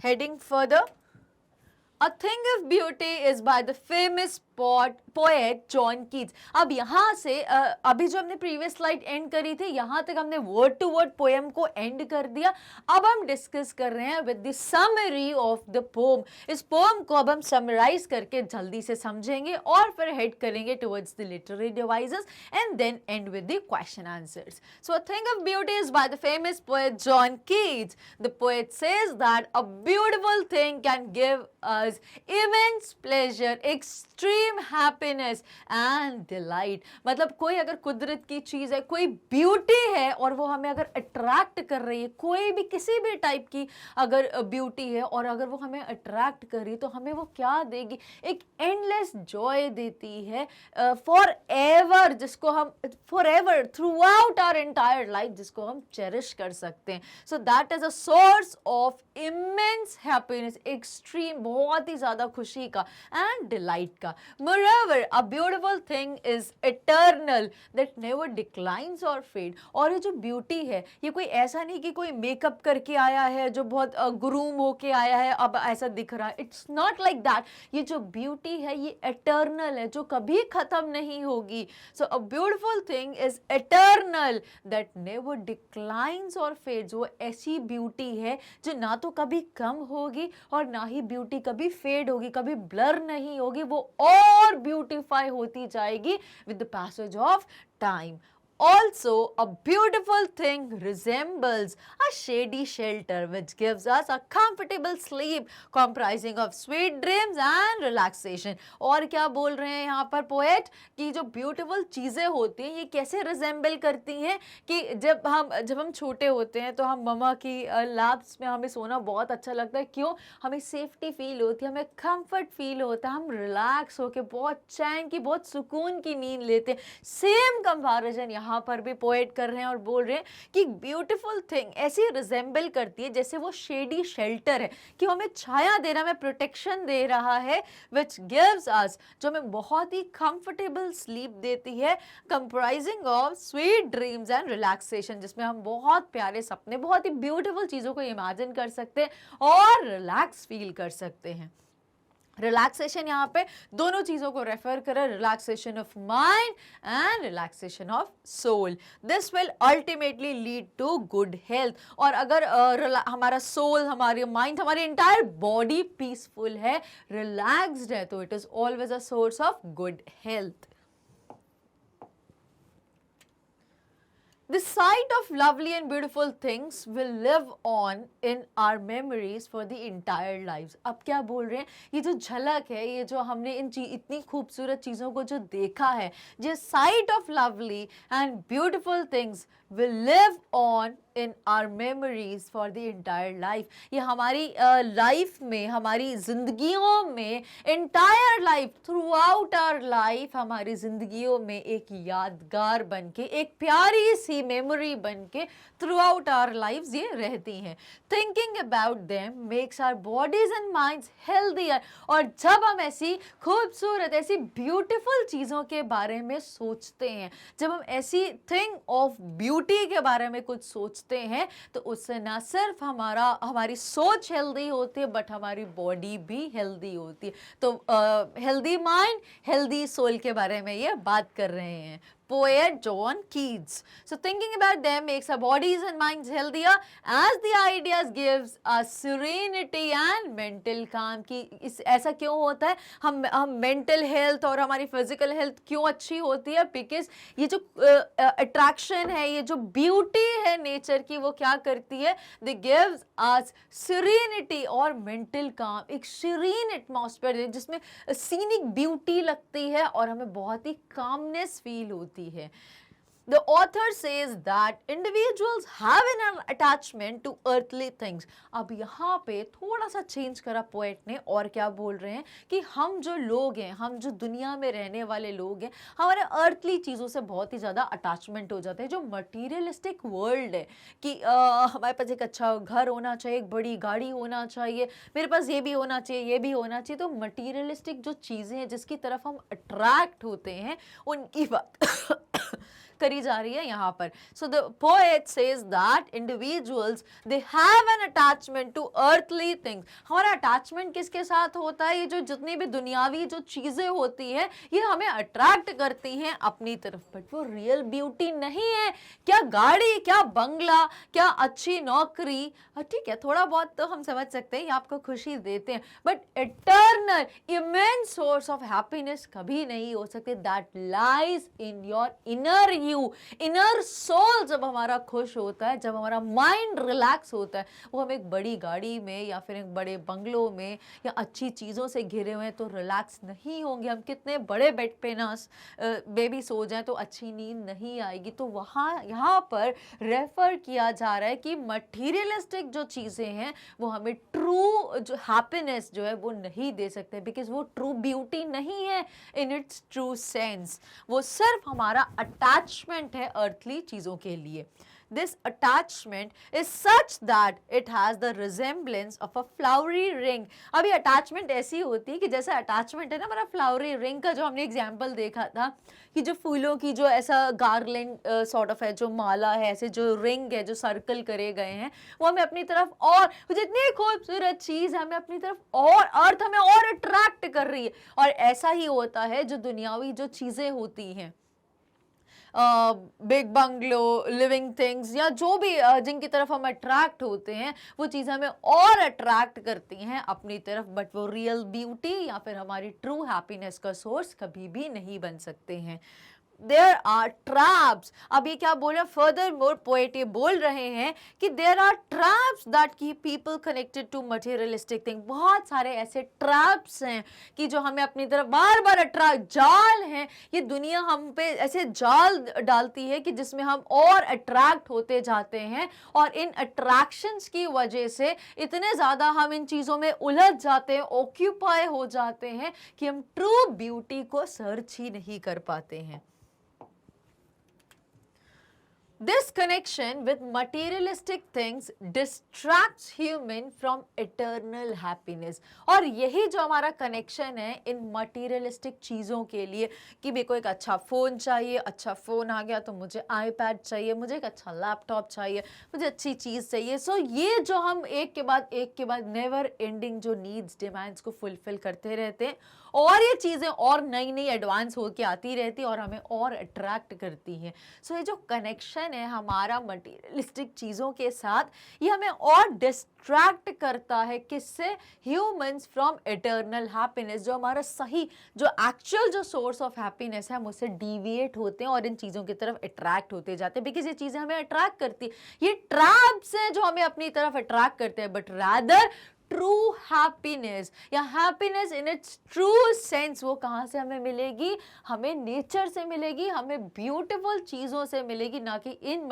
Heading further, A Thing of Beauty is by the famous poet John Keats. अब यहाँ से अभी जो हमने प्रीवियस स्लाइड एंड करी थी, यहाँ तक हमने वर्ड टू वर्ड पोएम को एंड कर दिया. अब हम डिस्कस कर रहे हैं with the summary of the pome. इस पोम को अब हम समराइज करके जल्दी से समझेंगे और फिर हेड करेंगे towards the literary devices and then end with the question answers. So a thing of beauty is by the famous poet John Keats. The poet says that a beautiful thing can give us immense pleasure, extreme extreme happiness and delight. मतलब कोई अगर कुदरत की चीज़ है, कोई beauty है और वो हमें अगर अट्रैक्ट कर रही है, कोई भी किसी भी टाइप की अगर ब्यूटी है और अगर वो हमें अट्रैक्ट कर रही है तो हमें वो क्या देगी, एक एंडलेस जॉय देती है फॉर एवर, जिसको हम forever throughout our entire life जिसको हम चेरिश कर सकते हैं. So that is a source of immense happiness, extreme, बहुत ही ज्यादा खुशी का एंड डिलाइट का. मोreover a beautiful thing is eternal that never declines or fade. और ये जो ब्यूटी है ये कोई ऐसा नहीं कि कोई मेकअप करके आया है जो बहुत ग्रूम होके आया है अब ऐसा दिख रहा है. It's not like that. ये जो ब्यूटी है ये एटर्नल है, जो कभी खत्म नहीं होगी. So a beautiful thing is eternal that never declines और फेड्स. वो ऐसी ब्यूटी है जो ना तो कभी कम होगी और ना ही ब्यूटी कभी फेड होगी, कभी ब्लर नहीं होगी, वो और ब्यूटीफाई होती जाएगी with the passage of time. Also, a beautiful thing resembles a shady shelter which gives us a comfortable sleep comprising of sweet dreams and relaxation. और क्या बोल रहे हैं यहाँ पर पोएट कि जो ब्यूटीफुल चीज़ें होती हैं ये कैसे रिजेंबल करती हैं कि जब हम छोटे होते हैं तो हम मम्मा की लैप्स में हमें सोना बहुत अच्छा लगता है. क्यों? हमें सेफ्टी फील होती है, हमें कंफर्ट फील होता है, हम रिलैक्स होकर बहुत चैन की, बहुत सुकून की नींद लेते हैं. सेम कंपैरिजन यहाँ पर भी पोएट कर रहे हैं और बोल रहे हैं कि ब्यूटीफुल थिंग ऐसी रिजेंबल करती है जैसे वो शेडी शेल्टर है कि हमें छाया दे रहा है, हमें प्रोटेक्शन दे रहा है, विच गिव्स अस, जो हमें बहुत ही कंफर्टेबल स्लीप देती है, comprising of sweet dreams and relaxation, जिसमें हम बहुत प्यारे सपने, बहुत ही ब्यूटीफुल चीज़ों को इमेजिन कर सकते हैं और रिलैक्स फील कर सकते हैं. रिलैक्सेशन यहाँ पे दोनों चीज़ों को रेफर करें, relaxation of mind and relaxation of soul. This will ultimately lead to good health. और अगर हमारा सोल, हमारी माइंड, हमारी इंटायर बॉडी पीसफुल है, रिलैक्स्ड है, तो it is always a source of good health. The sight of lovely and beautiful things will live on in our memories for the entire lives. अब क्या बोल रहे हैं, ये जो झलक है, ये जो हमने इतनी खूबसूरत चीज़ों को जो देखा है, ये sight of lovely and beautiful things will live on in our memories for the entire life. ये हमारी लाइफ में, हमारी जिंदगियों में, entire life, throughout our life, हमारी जिंदगियों में एक यादगार बनके, एक प्यारी सी मेमोरी बनके throughout our lives ये रहती हैं. Thinking about them makes our bodies and minds healthier. और जब हम ऐसी खूबसूरत, ऐसी ब्यूटीफुल चीज़ों के बारे में सोचते हैं, जब हम ऐसी थिंग ऑफ ब्यूटी के बारे में कुछ सोचते हैं, तो उससे ना सिर्फ हमारी सोच हेल्दी होती है बट हमारी बॉडी भी हेल्दी होती है. तो हेल्दी माइंड, हेल्दी सोल के बारे में ये बात कर रहे हैं poet John Keats. So thinking about them makes our bodies and minds healthier as the ideas gives us serenity and mental calm. कि इस ऐसा क्यों होता है, हम मेंटल हेल्थ और हमारी फिजिकल हेल्थ क्यों अच्छी होती है, बिकॉज ये जो अट्रैक्शन है, ये जो ब्यूटी है नेचर की, वो क्या करती है, दे गिव्स अस serenity और mental calm. एक सीरीन एटमॉस्फेयर जिसमें सीनिक ब्यूटी लगती है और हमें बहुत ही कामनेस फील होती है. The author says that individuals have an attachment to earthly things. अब यहाँ पे थोड़ा सा चेंज करा पोएट ने और क्या बोल रहे हैं कि हम जो लोग हैं, हम जो दुनिया में रहने वाले लोग हैं, हमारे अर्थली चीज़ों से बहुत ही ज़्यादा अटैचमेंट हो जाते हैं. जो मटीरियलिस्टिक वर्ल्ड है कि हमारे पास एक अच्छा घर होना चाहिए, एक बड़ी गाड़ी होना चाहिए, मेरे पास ये भी होना चाहिए, ये भी होना चाहिए. तो मटीरियलिस्टिक जो चीज़ें हैं जिसकी तरफ हम अट्रैक्ट होते हैं, उनकी बात करी जा रही है यहाँ पर. So the poet says that individuals they have an attachment to earthly things. हमारा अटैचमेंट किसके साथ होता है, ये जो जितनी भी दुनियावी जो चीज़ें होती हैं ये हमें अट्रैक्ट करती हैं अपनी तरफ, बट वो रियल ब्यूटी नहीं है. क्या गाड़ी, क्या बंगला, क्या अच्छी नौकरी, ठीक है थोड़ा बहुत तो हम समझ सकते हैं ये आपको खुशी देते हैं, but eternal immense source of happiness कभी नहीं हो सकते. That lies in your inner you, inner soul जब हमारा खुश होता है, जब हमारा माइंड रिलैक्स होता है, वो हम एक बड़ी गाड़ी में या फिर एक बड़े बंगलों में या अच्छी चीज़ों से घिरे हुए हैं तो रिलैक्स नहीं होंगे। हम कितने बड़े बेड पे ना बेबी सो जाए तो अच्छी नींद नहीं आएगी। तो वहाँ यहाँ पर रेफर किया जा रहा है कि मटीरियलिस्टिक जो चीज़ें हैं वो हमें ट्रू जो हैप्पीनेस जो है वो नहीं दे सकते, बिकॉज वो ट्रू ब्यूटी नहीं है इन इट्स ट्रू सेंस। वो सिर्फ हमारा अटैचमेंट है अर्थली चीज़ों के लिए। This attachment is such that it has the resemblance of a flowery ring. अभी attachment ऐसी होती है कि जैसे attachment है ना हमारा flowery ring का जो हमने एग्जाम्पल देखा था कि जो फूलों की जो ऐसा गार्लैंड सॉर्ट ऑफ है, जो माला है, ऐसे जो रिंग है, जो सर्कल करे गए हैं, वो हमें अपनी तरफ और जितनी खूबसूरत चीज़ हमें अपनी तरफ और अर्थ हमें और अट्रैक्ट कर रही है। और ऐसा ही होता है जो दुनियावी जो चीज़ें होती हैं, बिग बंगलो, लिविंग थिंग्स या जो भी जिनकी तरफ हम अट्रैक्ट होते हैं, वो चीज़ें हमें और अट्रैक्ट करती हैं अपनी तरफ, बट वो रियल ब्यूटी या फिर हमारी ट्रू हैप्पीनेस का सोर्स कभी भी नहीं बन सकते हैं। There are traps. अब ये क्या बोल रहे हैं, फर्दर मोर पोएट ये बोल रहे हैं कि there are traps that keep people connected to materialistic thing. बहुत सारे ऐसे traps हैं कि जो हमें अपनी तरफ बार बार अट्रैक्ट, जाल हैं, ये दुनिया हम पे ऐसे जाल डालती है कि जिसमें हम और अट्रैक्ट होते जाते हैं, और इन अट्रैक्शंस की वजह से इतने ज़्यादा हम इन चीज़ों में उलझ जाते हैं, ऑक्यूपाई हो जाते हैं कि हम ट्रू ब्यूटी को सर्च ही नहीं कर पाते हैं। This connection with materialistic things distracts human from eternal happiness. और यही जो हमारा कनेक्शन है इन मटीरियलिस्टिक चीज़ों के लिए कि मेरे को एक अच्छा फ़ोन चाहिए, अच्छा फ़ोन आ गया तो मुझे आईपैड चाहिए, मुझे एक अच्छा लैपटॉप चाहिए, मुझे अच्छी चीज़ चाहिए। सो ये जो हम एक के बाद नेवर एंडिंग जो नीड्स, डिमांड्स को फुलफिल करते रहते हैं, और ये चीज़ें और नई नई एडवांस होके आती रहती है और हमें और अट्रैक्ट करती हैं। सो ये जो कनेक्शन है हमारा मटीरियलिस्टिक चीज़ों के साथ, ये हमें और डिस्ट्रैक्ट करता है किससे, ह्यूमंस फ्रॉम इटर्नल हैप्पीनेस। जो हमारा सही जो एक्चुअल जो सोर्स ऑफ हैप्पीनेस है, हम उससे डिविएट होते हैं और इन चीज़ों की तरफ अट्रैक्ट होते जाते हैं, बिकॉज ये चीज़ें हमें अट्रैक्ट करती है। ये ट्रैप्स हैं जो हमें अपनी तरफ अट्रैक्ट करते हैं, बट रादर ट्रू हैप्पीनेस या happiness in its true sense वो कहाँ से हमें मिलेगी, हमें नेचर से मिलेगी, हमें ब्यूटीफुल चीज़ों से मिलेगी, ना कि इन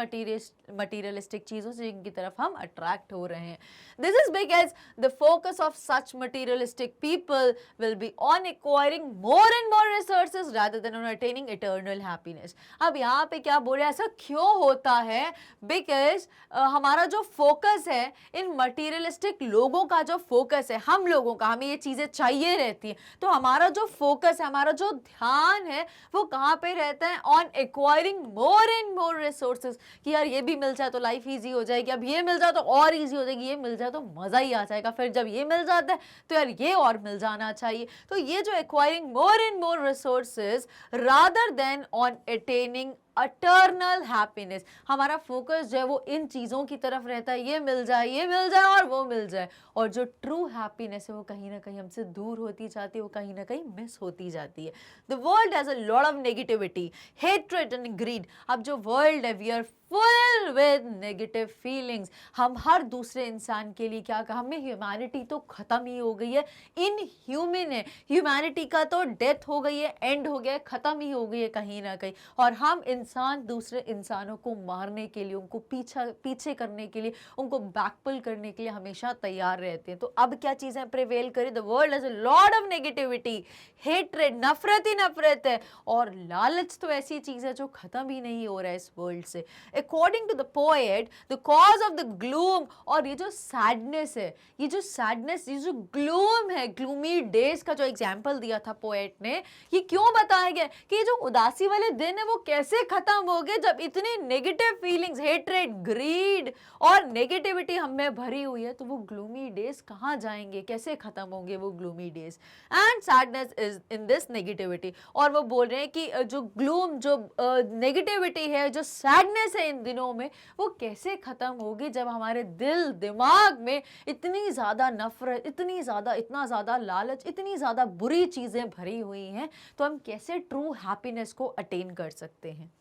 मटीरियलिस्टिक चीज़ों से जिनकी तरफ हम अट्रैक्ट हो रहे हैं। This is because the focus of such materialistic people will be on acquiring more and more resources rather than on attaining eternal happiness. अब यहाँ पे क्या बोल रहे हैं, ऐसा क्यों होता है, बिकॉज हमारा जो फोकस है इन मटीरियलिस्टिक लोगों का जो फोकस है, हम लोगों का, हमें ये चीज़ें चाहिए रहती हैं, तो हमारा जो फोकस है, हमारा जो ध्यान है वो कहाँ पे रहता है, on acquiring more and more resources, कि यार ये भी मिल जाए तो लाइफ ईजी हो जाएगी, अब ये मिल जाए तो और ईजी हो जाएगी, ये मिल जाए तो मज़ा ही आ जाएगा, फिर जब ये मिल जाता है तो यार ये और मिल जाना चाहिए। तो ये जो acquiring more and more resources rather than on attaining eternal happiness, हमारा फोकस जो है वो इन चीज़ों की तरफ रहता है, ये मिल जाए और वो मिल जाए, और जो ट्रू हैप्पीनेस है वो कहीं ना कहीं हमसे दूर होती जाती है, वो कहीं ना कहीं मिस होती जाती है। The world has a lot of negativity, hatred and greed. अब जो वर्ल्ड है, we are full with negative feelings. हम हर दूसरे इंसान के लिए क्या कहा, हमें ह्यूमैनिटी तो ख़त्म ही हो गई है, इन ह्यूमन है, ह्यूमैनिटी का तो डेथ हो गई है, एंड हो गया है, ख़त्म ही हो गई है कहीं ना कहीं, और हम इंसान दूसरे इंसानों को मारने के लिए, उनको पीछे करने के लिए, उनको बैकपुल करने के लिए हमेशा तैयार रहते हैं। तो अब क्या चीज़ें प्रिवेल करें, the world has a lot of negativity, hatred, नफरत ही नफरत है, और लालच तो ऐसी चीज़ है जो ख़त्म ही नहीं हो रहा है इस वर्ल्ड से। According to the poet, the cause of the gloom, और ये जो सैडनेस है, ये जो सैडनेस, ये जो ग्लूम है, ग्लूमी डेज का जो एग्जाम्पल दिया था पोएट ने, ये क्यों बताया गया कि ये जो उदासी वाले दिन है वो कैसे खत्म हो गए, जब इतनी नेगेटिव फीलिंग्स, हेट्रेड, ग्रीड और नेगेटिविटी हम में भरी हुई है, तो वो ग्लूमी डेज कहाँ जाएंगे, कैसे खत्म होंगे वो gloomy days, and sadness is in this negativity. और वो बोल रहे हैं कि जो ग्लूम, जो नेगेटिविटी है, जो सैडनेस है इन दिनों में, वो कैसे खत्म होगी जब हमारे दिल दिमाग में इतनी ज़्यादा नफरत, इतना ज़्यादा लालच, इतनी ज़्यादा बुरी चीज़ें भरी हुई हैं, तो हम कैसे ट्रू हैप्पीनेस को अटेन कर सकते हैं।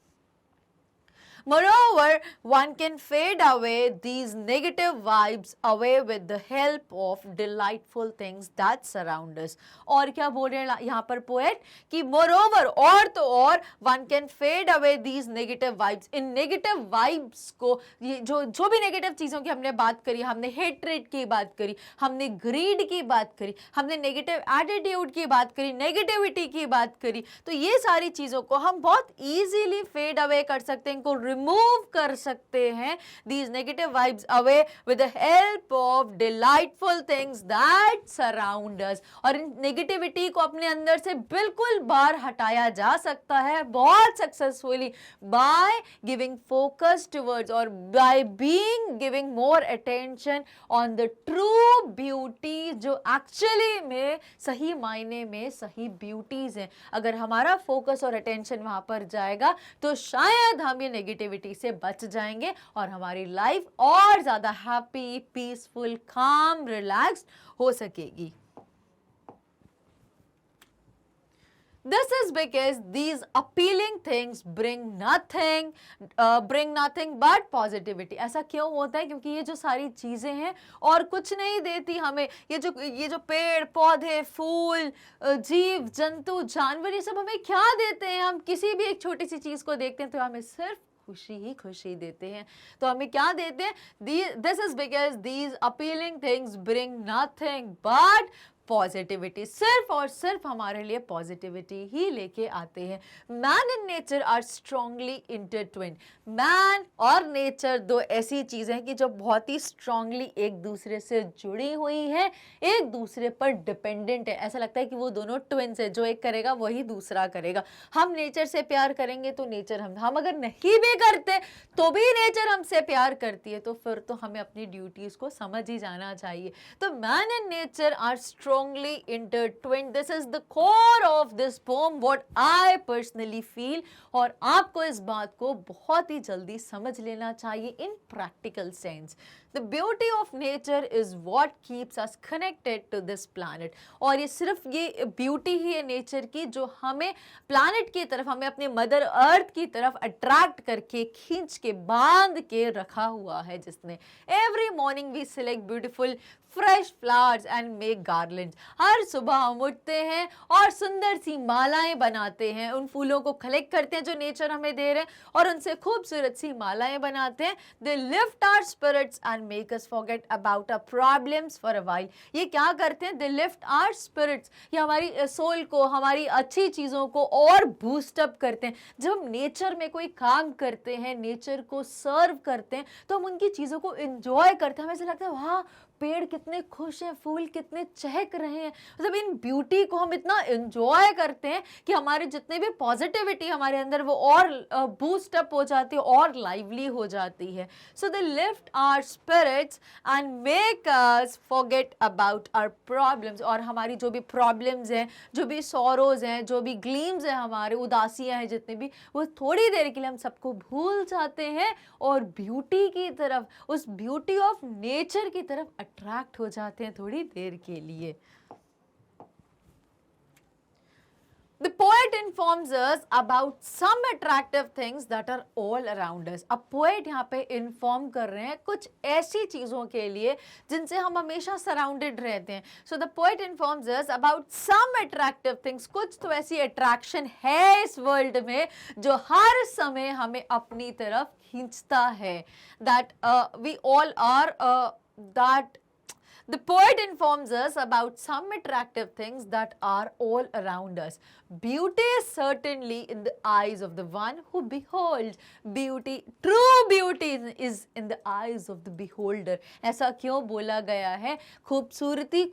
Moreover, one can fade away these negative vibes away with the help of delightful things that surround us. और क्या बोल रहे हैं यहाँ पर पोएट कि moreover, और तो और one can fade away these negative vibes. In negative vibes को, ये जो भी negative चीज़ों की हमने बात करी, हमने hatred की बात करी, हमने greed की बात करी, हमने negative attitude की बात करी, negativity की बात करी, तो ये सारी चीज़ों को हम बहुत easily fade away कर सकते हैं, इनको remove कर सकते हैं, these negative vibes away with the help of delightful things that surround us. और इन negativity को अपने अंदर से बिल्कुल बाहर हटाया जा सकता है बहुत successfully by giving focus towards or by giving more attention on the true beauty जो actually में सही मायने में सही beauties हैं. अगर हमारा focus और attention वहाँ पर जाएगा तो शायद हम ये negativity से बच जाएंगे और हमारी life और ज़्यादा happy, peaceful, calm, relaxed हो सकेगी. This is because these appealing things bring nothing but positivity. ऐसा क्यों होता है? क्योंकि ये जो सारी चीज़ें हैं और कुछ नहीं देती हमें, ये जो पेड़ पौधे फूल जीव जंतु जानवर ये सब हमें क्या देते हैं? हम किसी भी एक छोटी सी चीज़ को देखते हैं तो हमें सिर्फ खुशी ही खुशी देते हैं. तो हमें क्या देते हैं? This is because these appealing things bring nothing but positivity, सिर्फ और सिर्फ हमारे लिए पॉजिटिविटी ही लेके आते हैं. Man and nature are strongly intertwined. Man और नेचर दो ऐसी चीज़ें हैं कि जो बहुत ही स्ट्रांगली एक दूसरे से जुड़ी हुई हैं, एक दूसरे पर डिपेंडेंट है. ऐसा लगता है कि वो दोनों ट्विन्स है, जो एक करेगा वही दूसरा करेगा. हम नेचर से प्यार करेंगे तो नेचर हम अगर नहीं भी करते तो भी नेचर हमसे प्यार करती है. तो फिर तो हमें अपनी ड्यूटीज़ को समझ ही जाना चाहिए. तो man and nature are strongly intertwined. This is the core of this poem, what I personally feel. और आपको इस बात को बहुत ही जल्दी समझ लेना चाहिए in practical sense. The beauty of nature is what keeps us connected to this planet. और ये सिर्फ ये ब्यूटी ही है नेचर की जो हमें प्लानट की तरफ, हमें अपने मदर अर्थ की तरफ अट्रैक्ट करके खींच के बांध के रखा हुआ है जिसने. Every morning we select beautiful fresh flowers and make garlands. हर सुबह हम उठते हैं और सुंदर सी मालाएं बनाते हैं, उन फूलों को कलेक्ट करते हैं जो नेचर हमें दे रहे हैं और उनसे खूबसूरत सी मालाएं बनाते हैं. They lift our spirits and make us forget about our problems for a while. ये क्या करते हैं? They lift our spirits. ये हमारी सोल को, हमारी अच्छी चीज़ों को और बूस्ट अप करते हैं. जब हम नेचर में कोई काम करते हैं, नेचर को सर्व करते हैं तो हम उनकी चीज़ों को एंजॉय करते हैं. हमें ऐसा लगता है वाह पेड़ कितने खुश हैं, फूल कितने चहक रहे हैं. मतलब इन ब्यूटी को हम इतना एंजॉय करते हैं कि हमारे जितने भी पॉजिटिविटी हमारे अंदर वो और बूस्ट अप हो जाती है और लाइवली हो जाती है. So they lift our spirits and make us forget about our problems. और हमारी जो भी प्रॉब्लम्स हैं, जो भी सॉरोज हैं, जो भी ग्लीम्स हैं, हमारे उदासियां हैं जितने भी, वो थोड़ी देर के लिए हम सबको भूल जाते हैं और ब्यूटी की तरफ, उस ब्यूटी ऑफ नेचर की तरफ अट्रैक्ट हो जाते हैं थोड़ी देर के लिए. The poet informs us about some attractive things that are all around us. अब poet यहाँ पे inform कर रहे हैं कुछ ऐसी चीज़ों के लिए जिनसे हम हमेशा surrounded रहते हैं. So the poet informs us about some attractive things. कुछ तो ऐसी attraction है इस world में जो हर समय हमें अपनी तरफ खींचता है. That we all are that the poet informs us about some attractive things that are all around us. Beauty is certainly in the eyes of the one who beholds. Beauty, true beauty is in the eyes of the beholder. ऐसा क्यों बोला गया है? खूबसूरती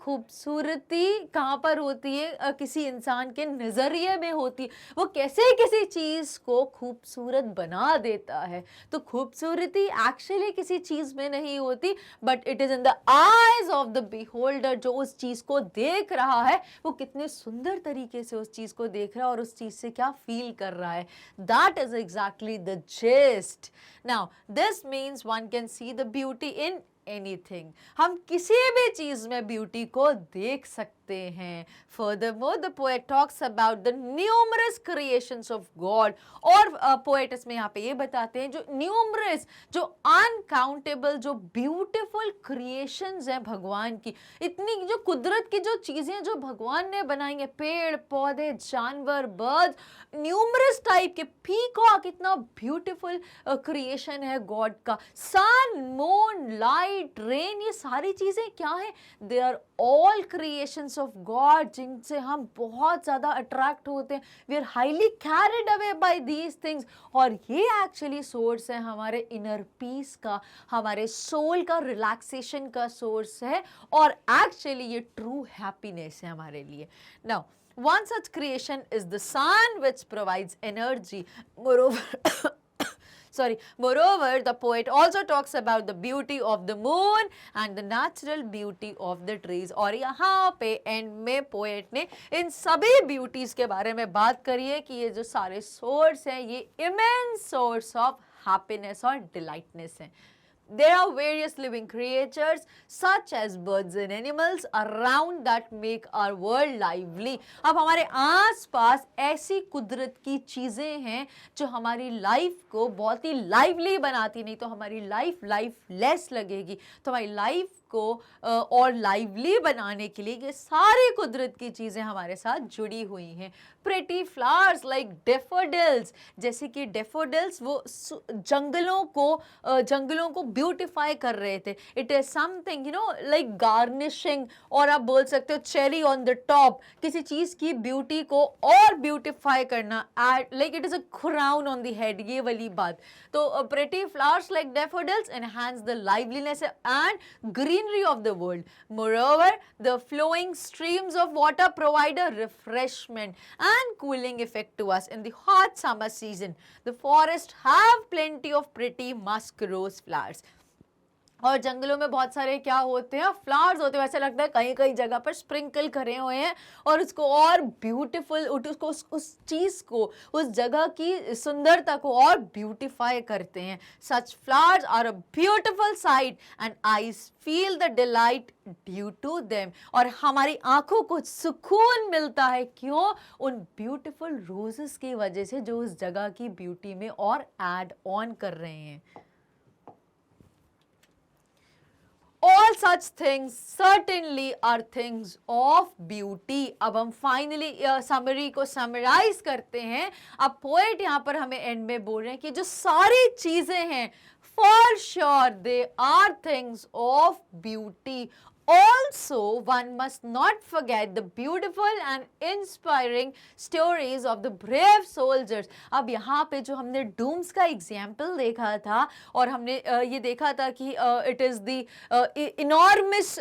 कहाँ पर होती है? किसी इंसान के नज़रिए में होती है. वो कैसे किसी चीज़ को खूबसूरत बना देता है. तो खूबसूरती एक्चुअली किसी चीज़ में नहीं होती, but it is in the eyes of the beholder. जो उस चीज़ को देख रहा है वो कितने सुंदर तरीके से उस चीज़ को देख रहा है और उस चीज़ से क्या फील कर रहा है. That is exactly the gist. Now this means one can see the beauty in anything. हम किसी भी चीज़ में ब्यूटी को देख सकते बताते हैं. Furthermore, the poet talks about the numerous creations of God. और poet इसमें यहाँ पे ये बताते हैं जो numerous, जो uncountable, जो beautiful creations हैं भगवान की, इतनी जो कुदरत की जो चीजें जो भगवान ने बनाई हैं, पेड़ पौधे, जानवर, बर्ड्स, न्यूमरस टाइप के, पीकॉक, इतना ब्यूटीफुल क्रिएशन है गॉड का. सन, मून, लाइट, रेन, ये सारी चीजें क्या है? They are all creations of God, जिनसे हम बहुत ज्यादा अट्रैक्ट होते हैं. We are highly carried away by these things. और ये एक्चुअली सोर्स है हमारे इनर पीस का, हमारे सोल का रिलैक्सेशन का सोर्स है, और एक्चुअली ये ट्रू हैप्पीनेस है हमारे लिए. Now one such creation is the sun, which provides energy. Moreover, the poet also talks about the beauty of the moon and the natural beauty of the trees. और यहाँ पे and में poet ने इन सभी beauties के बारे में बात करी है कि ये जो सारे source हैं, ये immense source of happiness और delightness हैं. There are various living creatures such as birds and animals around that make our world lively. अब हमारे आसपास ऐसी कुदरत की चीजें हैं जो हमारी लाइफ को बहुत ही लाइवली बनाती, नहीं तो हमारी लाइफ लेस लगेगी. तो हमारी लाइफ को और लाइवली बनाने के लिए ये सारी कुदरत की चीजें हमारे साथ जुड़ी हुई हैं. प्रेटी फ्लावर्स लाइक डेफोडिल्स, जैसे कि डेफोडिल्स वो जंगलों को ब्यूटिफाई कर रहे थे. It is something like garnishing, और आप बोल सकते हो चेरी ऑन द टॉप, किसी चीज की ब्यूटी को और ब्यूटिफाई करना, like it is a crown on the head, ये वाली बात. तो pretty flowers like daffodils enhance the liveliness and greenery of the world. Moreover, the flowing streams of water provide a refreshment and cooling effect to us in the hot summer season. The forests have plenty of pretty musk rose flowers. और जंगलों में बहुत सारे क्या होते हैं, flowers होते हैं. ऐसा लगता है कहीं कहीं जगह पर स्प्रिंकल करे हुए हैं और उसको और ब्यूटीफुल, उसको उस चीज़ को, उस जगह की सुंदरता को और ब्यूटीफाई करते हैं. Such flowers are a beautiful sight and eyes feel the delight due to them. और हमारी आंखों को सुकून मिलता है, क्यों? उन ब्यूटीफुल रोजेस की वजह से जो उस जगह की ब्यूटी में और ऐड ऑन कर रहे हैं. All such things certainly are things of beauty. अब हम फाइनली समरी को समराइज करते हैं. अब पोएट यहाँ पर हमें एंड में बोल रहे हैं कि जो सारी चीजें हैं, for sure they are things of beauty. Also, one must not forget the beautiful and inspiring stories of the brave soldiers. अब यहाँ पे जो हमने डूम्स का एग्जाम्पल देखा था, और हमने ये देखा था कि it is the enormous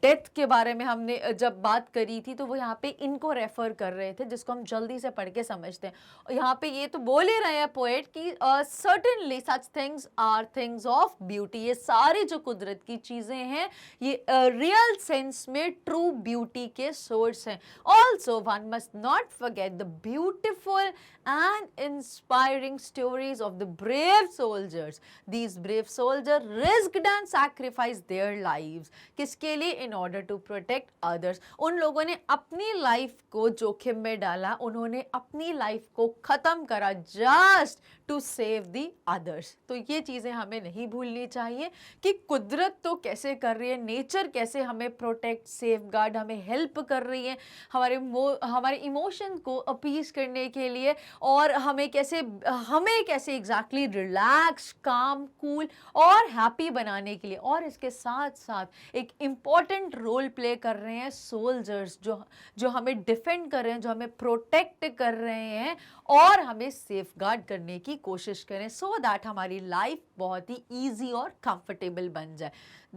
death के बारे में हमने जब बात करी थी, तो वो यहाँ पे इनको रेफर कर रहे थे, जिसको हम जल्दी से पढ़ के समझते हैं. यहाँ पे ये तो बोल ही रहे हैं पोएट कि certainly such things are things of beauty. ये सारी जो कुदरत की चीज़ें हैं, ये रियल सेंस में ट्रू ब्यूटी के सोर्स हैं. Also one must not forget the beautiful and inspiring stories of the brave soldiers. These brave soldiers risked and sacrificed their lives. किसके लिए? In order to protect others. उन लोगों ने अपनी life को जोखिम में डाला, उन्होंने अपनी लाइफ को खत्म करा just to save the others. तो ये चीज़ें हमें नहीं भूलनी चाहिए कि कुदरत तो कैसे कर रही है, नेचर कैसे हमें प्रोटेक्ट, सेफ गार्ड, हमें हेल्प कर रही है हमारे इमोशन को अपीज करने के लिए, और हमें कैसे एग्जैक्टली रिलैक्स, काम, कूल और हैप्पी बनाने के लिए. और इसके साथ साथ एक इम्पॉर्टेंट रोल प्ले कर रहे हैं सोल्जर्स, जो हमें डिफेंड कर रहे हैं, जो हमें प्रोटेक्ट कर रहे हैं और हमें सेफ गार्ड करने की कोशिश करें, सो दैट हमारी लाइफ बहुत ही ईजी और कंफर्टेबल बन जाए.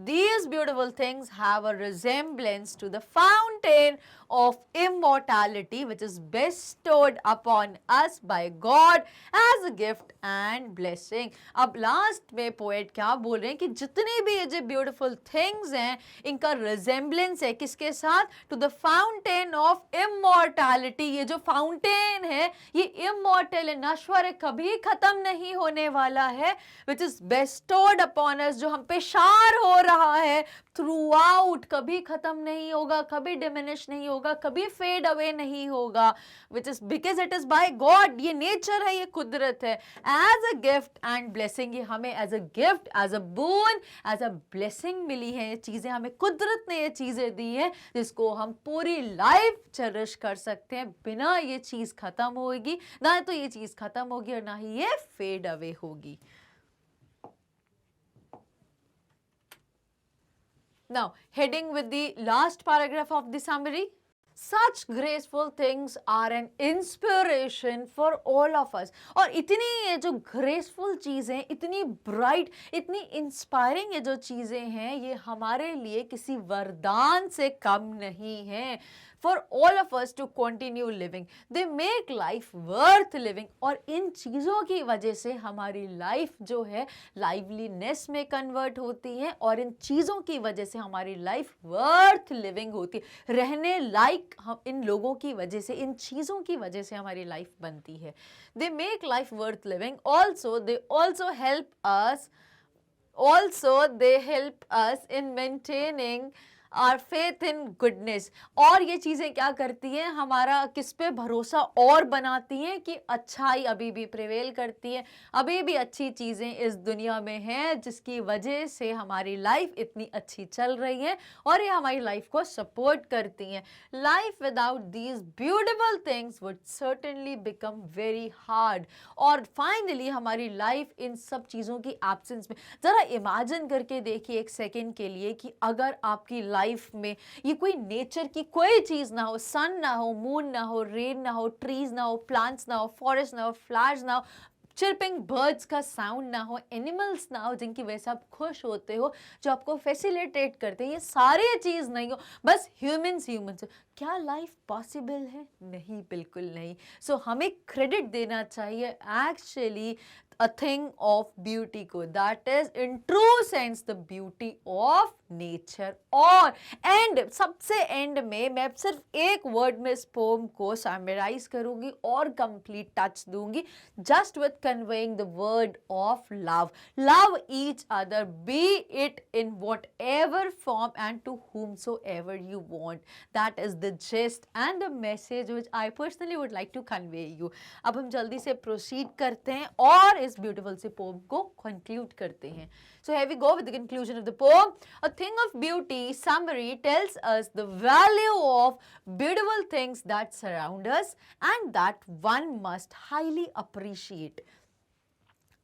These beautiful things have a resemblance to the fountain of immortality which is bestowed upon us by God as a gift and blessing. अब लास्ट में पोएट क्या बोल रहे हैं कि जितने भी ये जो ब्यूटीफुल थिंग्स हैं, इनका रिजेम्बलेंस है किसके साथ? To the fountain of immortality. ये जो फाउंटेन है ये इमॉर्टल है, नश्वर है, कभी खत्म नहीं होने वाला है. Which is bestowed upon us, जो हम पे शार हो रहा है थ्रू आउट, कभी खत्म नहीं होगा, कभी डिमिनिश नहीं होगा, कभी फेड अवे नहीं होगा, which is because it is by God, ये नेचर है, ये कुदरत है, as a gift and blessing. ये हमें as a gift, as a boon, as a blessing मिली है, ये चीजें हमें कुदरत ने ये चीजें दी है जिसको हम पूरी लाइफ चेरिश कर सकते हैं, बिना ये चीज खत्म होगी, ना तो ये चीज खत्म होगी और ना ही ये फेड अवे होगी। Now, heading with the last paragraph of the summary. Such graceful things are an inspiration for all of us. और इतनी ये जो graceful चीज़ें, इतनी bright, इतनी inspiring ये जो चीज़ें हैं, ये हमारे लिए किसी वरदान से कम नहीं हैं। For all of us to continue living, they make life worth living. और इन चीज़ों की वजह से हमारी लाइफ जो है लाइवलीनेस में कन्वर्ट होती है, और इन चीज़ों की वजह से हमारी लाइफ वर्थ लिविंग होती है, रहने लायक हम इन लोगों की वजह से, इन चीज़ों की वजह से हमारी लाइफ बनती है। They make life worth living. Also, they help us in maintaining are faith in goodness. और ये चीज़ें क्या करती हैं, हमारा किस पे भरोसा और बनाती हैं कि अच्छाई अभी भी प्रिवेल करती है, अभी भी अच्छी चीज़ें इस दुनिया में हैं जिसकी वजह से हमारी लाइफ इतनी अच्छी चल रही है और ये हमारी लाइफ को सपोर्ट करती हैं। Life without these beautiful things would certainly become very hard. और फाइनली हमारी लाइफ इन सब चीज़ों की एब्सेंस में, ज़रा इमेजिन करके देखिए एक सेकेंड के लिए कि अगर आपकी लाइफ में ये कोई नेचर की कोई चीज ना हो, सन ना हो, मून ना हो, रेन ना हो, ट्रीज ना हो, प्लांट्स ना हो, फॉरेस्ट ना हो, फ्लावर्स ना हो, चिरपिंग बर्ड्स का साउंड ना हो, एनिमल्स ना हो जिनकी वजह से आप खुश होते हो, जो आपको फैसिलिटेट करते हैं, ये सारी चीज नहीं हो, बस ह्यूमंस क्या लाइफ पॉसिबल है? नहीं, बिल्कुल नहीं। सो हमें क्रेडिट देना चाहिए actually a thing of beauty को, that is in true sense the beauty of nature। और एंड सबसे एंड में मैं सिर्फ एक वर्ड में इस पोम को समराइज करूंगी और कंप्लीट टच दूंगी, just with conveying the word of love. Love each other, be it in whatever form and to whom so ever you want। that is the gist and the message which I personally would like to convey you। अब हम जल्दी से proceed करते हैं और इस beautiful से pome को कंक्लूड करते हैं। So here we go with the conclusion of the poem. A thing of beauty summary tells us the value of beautiful things that surround us and that one must highly appreciate।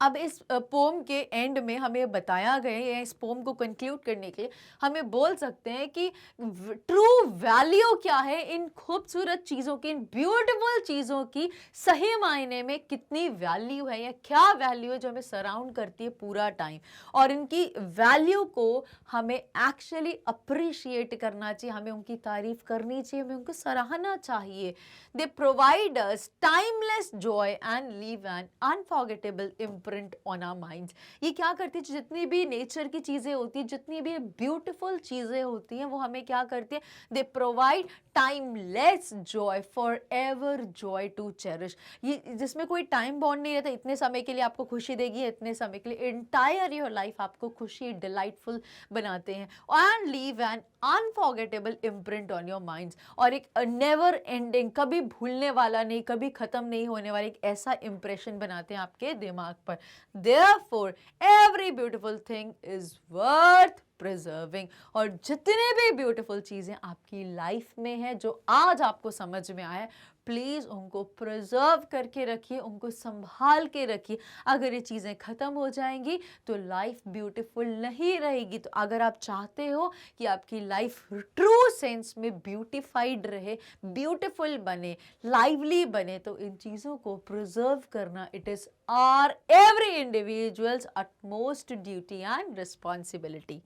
अब इस pome के and में हमें बताया गया है, इस pome को कंक्लूड करने के लिए हमें बोल सकते हैं कि ट्रू वैल्यू क्या है इन खूबसूरत चीज़ों की, इन ब्यूटीफुल चीज़ों की सही मायने में कितनी वैल्यू है या क्या वैल्यू है जो हमें सराउंड करती है पूरा टाइम, और इनकी वैल्यू को हमें एक्चुअली अप्रिशिएट करना चाहिए, हमें उनकी तारीफ करनी चाहिए, हमें उनको सराहना चाहिए। They provide us timeless joy and leave an unforgettable print on our minds. ये क्या करती है, जितनी भी नेचर की चीज़ें होती हैं, जितनी भी ब्यूटीफुल चीज़ें होती हैं, वो हमें क्या करती है, they provide timeless joy, for ever joy to cherish. ये जिसमें कोई टाइम बॉन्ड नहीं रहता, इतने समय के लिए आपको खुशी देगी, इतने समय के लिए, इंटायर योर लाइफ आपको खुशी डिलाइटफुल बनाते हैं। And leave an unforgettable imprint on your minds, और एक नेवर एंडिंग, कभी भूलने वाला नहीं, कभी खत्म नहीं होने वाला एक ऐसा इंप्रेशन बनाते हैं आपके दिमाग पर। Therefore, every beautiful thing is worth preserving। और जितने भी ब्यूटीफुल चीजें आपकी लाइफ में है जो आज आपको समझ में आया, प्लीज उनको प्रिजर्व करके रखिए, उनको संभाल के रखिए। अगर ये चीजें खत्म हो जाएंगी तो लाइफ ब्यूटीफुल नहीं रहेगी। तो अगर आप चाहते हो कि आपकी लाइफ ट्रू सेंस में ब्यूटीफाइड रहे, ब्यूटीफुल बने, लाइवली बने, तो इन चीजों को प्रिजर्व करना it is our every individuals utmost duty and responsibility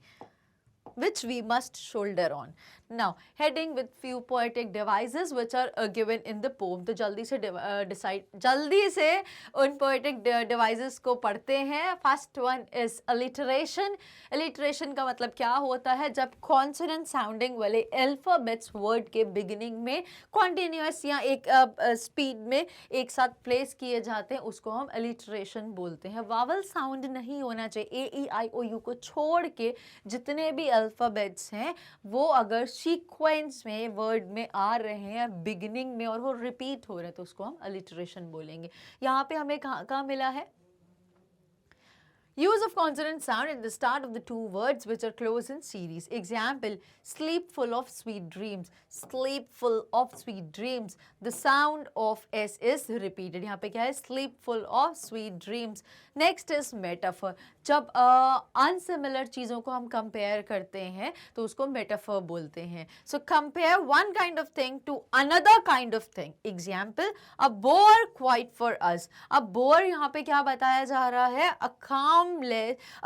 which we must shoulder on। Now heading with few poetic devices which are given in the poem। तो जल्दी से उन poetic devices को पढ़ते हैं। First one is alliteration। alliteration का मतलब क्या होता है, जब consonant sounding वाले alphabets word के beginning में continuous या एक speed में एक साथ place किए जाते हैं, उसको हम alliteration बोलते हैं। vowel sound नहीं होना चाहिए, a e i o u को छोड़ के जितने भी अल्फ़ाबेट्स हैं वो अगर सीक्वेंस में वर्ड में आ रहे हैं बिगिनिंग में और वो रिपीट हो रहे हैं तो उसको हम अलिटरेशन बोलेंगे। यहाँ पे हमें कहाँ मिला है? Use of consonant sound at the start of the two words which are close in series. Example, sleep full of sweet dreams. Sleep full of sweet dreams. The sound of S is repeated. यहाँ पे क्या है? Sleep full of sweet dreams. Next is metaphor. जब unsimilar चीज़ों को हम compare करते हैं तो उसको metaphor बोलते हैं. So compare one kind of thing to another kind of thing. Example, a boar quite for us. अब boar यहाँ पे क्या बताया जा रहा है? A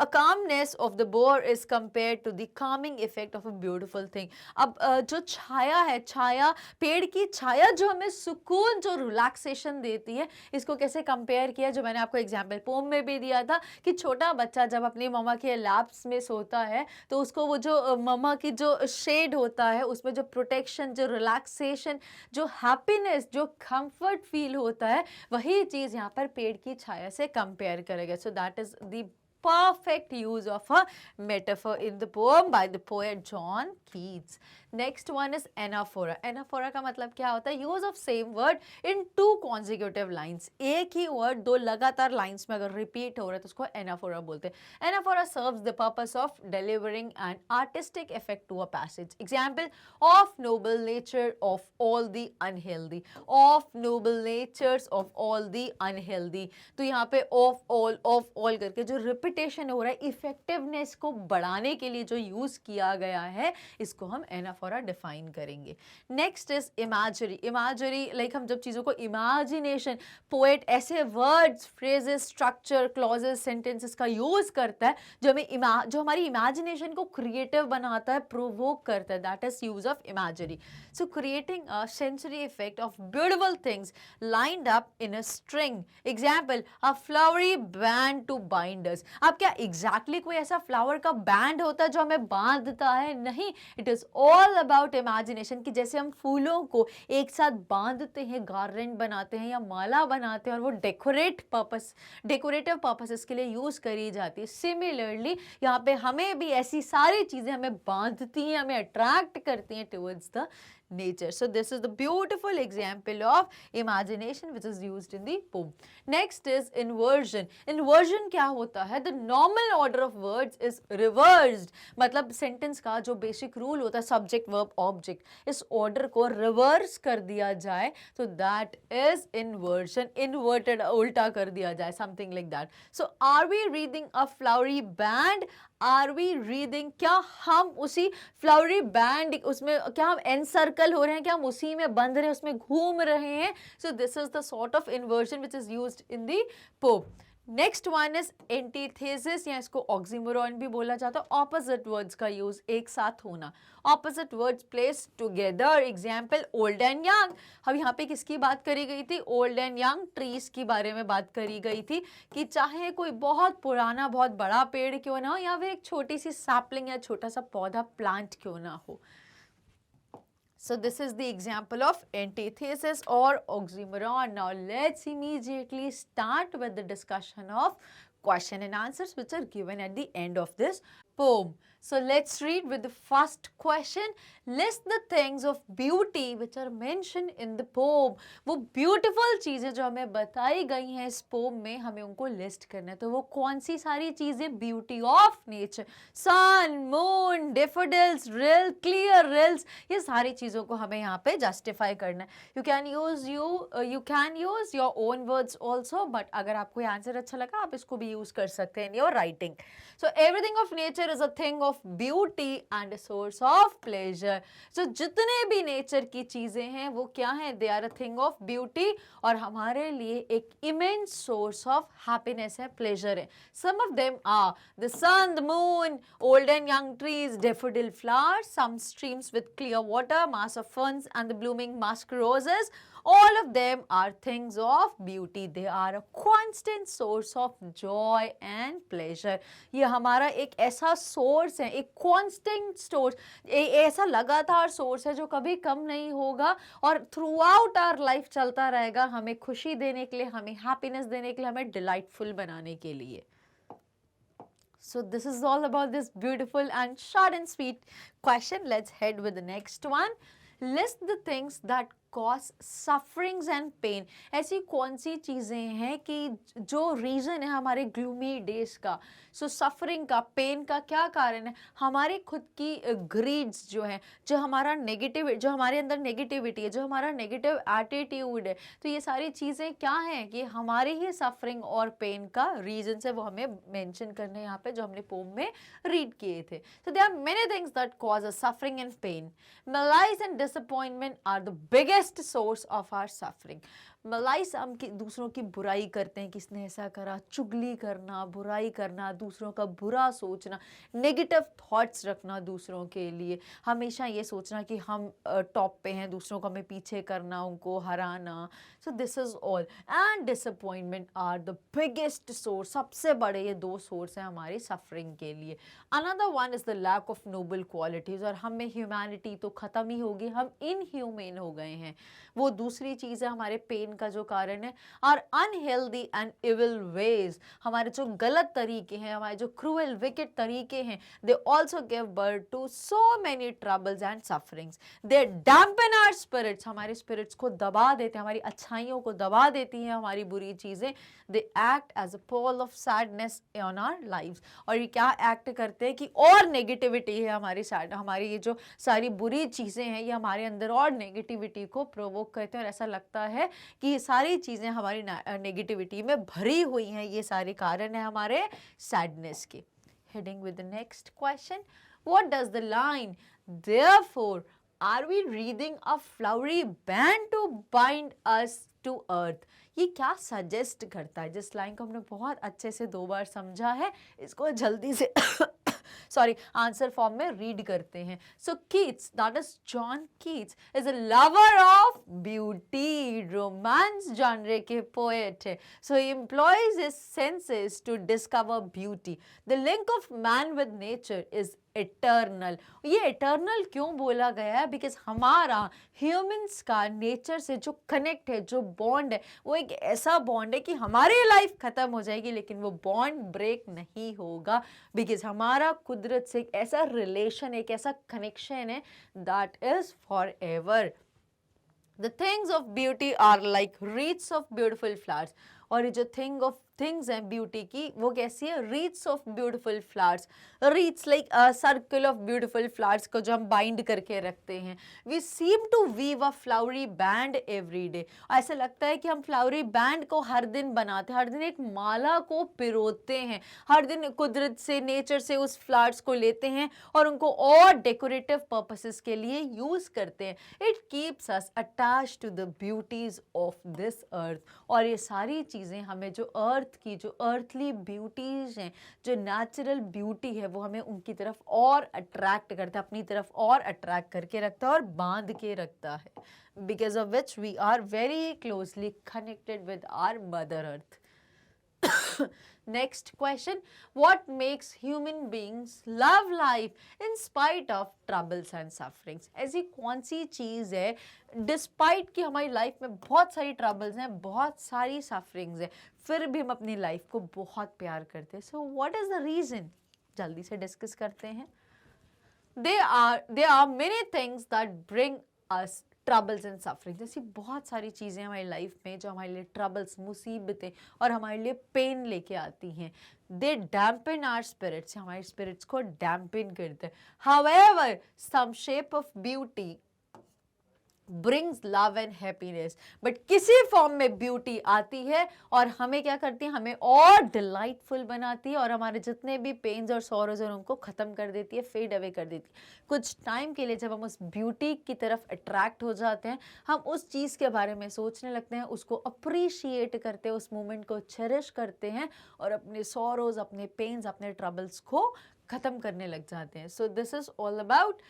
calmness of the boar is compared to the calming effect of a beautiful thing. अब जो छाया है, छाया पेड़ की छाया जो हमें सुकून जो रिलैक्सेशन देती है, इसको कैसे कंपेयर किया? जो मैंने आपको एग्जाम्पल पोम में भी दिया था कि छोटा बच्चा जब अपनी मम्मा के लैप्स में सोता है तो उसको वो जो मम्मा की जो शेड होता है उसमें जो प्रोटेक्शन, जो रिलैक्सेशन, जो हैप्पीनेस, जो कंफर्ट फील होता है, वही चीज़ यहाँ पर पेड़ की छाया से कंपेयर करेगा. सो that is the perfect use of a metaphor in the poem by the poet John Keats. Next one is anaphora. Anaphora का मतलब क्या होता है? Use of same word in two consecutive lines. एक ही word दो लगातार lines में अगर repeat हो रहा है तो उसको anaphora बोलते हैं. Anaphora serves the purpose of delivering an artistic effect to a passage. Example, of noble nature of all the unhealthy. Of noble natures of all the unhealthy. तो यहाँ पे of all करके जो repetition हो रहा है, effectiveness को बढ़ाने के लिए जो use किया गया है, इसको हम anaphora define करेंगे. Next is imagery. Imagery like हम जब चीज़ों को imagination, poet ऐसे words, phrases, structure, clauses, sentences का use करता है जो हमारी imagination को creative बनाता है, provoke करता है. That is use of imagery. So creating a sensory effect of beautiful things lined up in a string. Example, a flowery band to bind us. अब क्या exactly कोई ऐसा flower का band होता है जो हमें बांधता है? नहीं. It is all about imagination कि जैसे हम फूलों को एक साथ बांधते हैं, गार्लेंड बनाते हैं या माला बनाते हैं और वो डेकोरेटिव पर्पसेस के लिए यूज करी जाती है. सिमिलरली यहाँ पे हमें भी ऐसी सारी चीजें हमें बांधती हैं, हमें अट्रैक्ट करती हैं towards the nature. So this is the beautiful example of imagination which is used in the poem. Next is inversion. Inversion क्या होता है? The normal order of words is reversed. मतलब sentence का जो basic rule होता है subject verb object, इस order को reverse कर दिया जाए तो that is inversion. Inverted उल्टा कर दिया जाए, something like that. So are we reading a flowery band? Are we reading? क्या हम उसी flowery band उसमें क्या हम encircle हो रहे हैं? क्या हम उसी में बंध रहे हैं, उसमें घूम रहे हैं? So this is the sort of inversion which is used in the poem. Next one is antithesis या इसको oxymoron भी बोला जाता है. Opposite words का use, एक साथ होना. Opposite words placed together. Example, old and young. अब यहाँ पे किसकी बात करी गई थी? Old and young trees की बारे में बात करी गई थी कि चाहे कोई बहुत पुराना बहुत बड़ा पेड़ क्यों ना हो या फिर एक छोटी सी sapling या छोटा सा पौधा plant क्यों ना हो. So this is the example of antithesis or oxymoron. Now let's immediately start with the discussion of question and answers which are given at the end of this poem. So let's read with the first question. List the things of beauty which are mentioned in the poem. वो beautiful चीजें जो हमें बताई गई हैं इस poem में, हमें उनको list करना है. तो वो कौन सी सारी चीजें? Beauty of nature, sun, moon, daffodils, clear rills, ये सारी चीजों को हमें यहाँ पे justify करना है. You can use your own words also, but अगर आपको ये answer अच्छा लगा आप इसको भी use कर सकते हैं in your writing. So everything of nature is a thing of beauty and a source of pleasure. So जितने भी nature की चीजें हैं वो क्या हैं? They are a thing of beauty और हमारे लिए एक immense source of happiness है, pleasure है. Some of them are the sun, the moon, old and young trees, daffodil flowers, some streams with clear water, mass of ferns and the blooming musk roses. All of them are things of beauty. They are a constant source of joy and pleasure. ये हमारा एक ऐसा source है, एक constant source, ऐसा लगातार source है जो कभी कम नहीं होगा और throughout our life चलता रहेगा, हमें खुशी देने के लिए, हमें happiness देने के लिए, हमें delightful बनाने के लिए. So this is all about this beautiful and short and sweet question. Let's head with the next one. List the things that cause sufferings and pain. ऐसी कौन सी चीज़ें हैं कि जो रीज़न है हमारे ग्लूमी डेज का, सो सफरिंग का, पेन का क्या कारण है? हमारी खुद की ग्रीड्स जो है, जो हमारा नेगेटिव, जो हमारे अंदर नेगेटिविटी है, जो हमारा नेगेटिव एटीट्यूड है, तो ये सारी चीज़ें क्या हैं कि हमारे ही सफरिंग और पेन का रीजन है, वो हमें मेंशन करने यहाँ पे जो हमने पोम में रीड किए थे. So there are many things that cause us suffering and pain. Malice and disappointment are the biggest source of our suffering. मलाइस हम दूसरों की बुराई करते हैं, किसने ऐसा करा, चुगली करना, बुराई करना, दूसरों का बुरा सोचना, नेगेटिव थॉट्स रखना दूसरों के लिए, हमेशा ये सोचना कि हम टॉप पे हैं, दूसरों को हमें पीछे करना, उनको हराना. So this is all. And disappointment are the biggest source. सबसे बड़े ये दो सोर्स हैं हमारी सफरिंग के लिए. Another one is the lack of noble qualities. और हम में ह्यूमैनिटी तो ख़त्म ही होगी, हम इनह्यूमेन हो गए हैं. वो दूसरी चीज़ है हमारे पेन का जो कारण है. और अनहेल्दी एंड इविल वेज, हमारे जो गलत तरीके हैं, हमारे जो क्रूअल विकेट तरीके हैं, they also give birth to so many troubles and sufferings. They dampen our spirits, हमारे स्पिरिट्स को दबा देते हैं, हमारी अच्छाइयों को दबा देती हैं हमारी बुरी चीज़ें. They act as a pall of sadness on our lives. और ये क्या एक्ट करते हैं कि और नेगेटिविटी है हमारी ये जो सारी बुरी चीज़ें हैं, ये हमारे अंदर और नेगेटिविटी को प्रोवोक करते हैं. और ऐसा लगता है कि ये सारी चीज़ें हमारी नेगेटिविटी में भरी हुई हैं. ये सारे कारण है हमारे सैडनेस के. Heading with the next question. What does the line therefore are we reading a flowery band to bind us to earth, ये क्या सजेस्ट करता है? जिस लाइन को हमने बहुत अच्छे से 2 बार समझा है, इसको जल्दी से आंसर फॉर्म में रीड करते हैं. So Keats, that is John Keats, is a lover of beauty, romance genre के पोएट है. So he employs his senses to discover beauty. The link of man with nature is eternal. ये eternal क्यों बोला गया है? Because हमारा humans का nature से जो कनेक्ट है, जो बॉन्ड है, वो एक ऐसा बॉन्ड है कि हमारी लाइफ खत्म हो जाएगी लेकिन वो बॉन्ड ब्रेक नहीं होगा. बिकॉज हमारा कुदरत से एक ऐसा रिलेशन, एक ऐसा कनेक्शन है that is for ever. The things of beauty are like wreaths of beautiful flowers. और ये जो थिंग्स हैं ब्यूटी की, वो कैसी है? Wreaths of beautiful flowers. Wreaths like circle of beautiful flowers को जो हम बाइंड करके रखते हैं. We seem to weave a flowery band every day. ऐसा लगता है कि हम फ्लावरी बैंड को हर दिन बनाते हैं, हर दिन एक माला को पिरोते हैं, हर दिन कुदरत से, नेचर से उस फ्लावर्स को लेते हैं और उनको और डेकोरेटिव पर्पसेस के लिए यूज करते हैं. It keeps us attached to the beauties of this earth. और ये सारी चीज़ें हमें जो अर्थ की, जो अर्थली ब्यूटीज हैं, जो नेचुरल ब्यूटी है, वो हमें उनकी तरफ और अट्रैक्ट करता है, अपनी तरफ और अट्रैक्ट करके रखता है और बांध के रखता है. Because of which we are very closely connected with our mother earth. Next question. What makes human beings love life in spite of troubles and sufferings? ऐसी कौन सी चीज़ है डिस्पाइट कि हमारी लाइफ में बहुत सारी ट्रबल्स हैं, बहुत सारी सफरिंग्स हैं, फिर भी हम अपनी लाइफ को बहुत प्यार करते हैं? So what is the reason? जल्दी से डिस्कस करते हैं. There are many things that bring us troubles and suffering. जैसी बहुत सारी चीज़ें हमारी लाइफ में जो हमारे लिए ट्रबल्स, मुसीबतें और हमारे लिए पेन लेके आती हैं. दे डैम्पन आवर स्पिरिट्स, हमारे स्पिरिट्स को डैम्पन करते हैं. However some shape of beauty brings love and happiness. But किसी फॉर्म में ब्यूटी आती है और हमें क्या करती है? हमें और डिलाइटफुल बनाती है और हमारे जितने भी पेन्स और सॉरोज हैं उनको ख़त्म कर देती है, फेड अवे कर देती है. कुछ टाइम के लिए जब हम उस ब्यूटी की तरफ अट्रैक्ट हो जाते हैं, हम उस चीज़ के बारे में सोचने लगते हैं, उसको अप्रिशिएट करते हैं, उस मोमेंट को चेरिश करते हैं और अपने सॉरोज, अपने पेन्स, अपने ट्रबल्स को ख़त्म करने लग जाते हैं. सो this is all about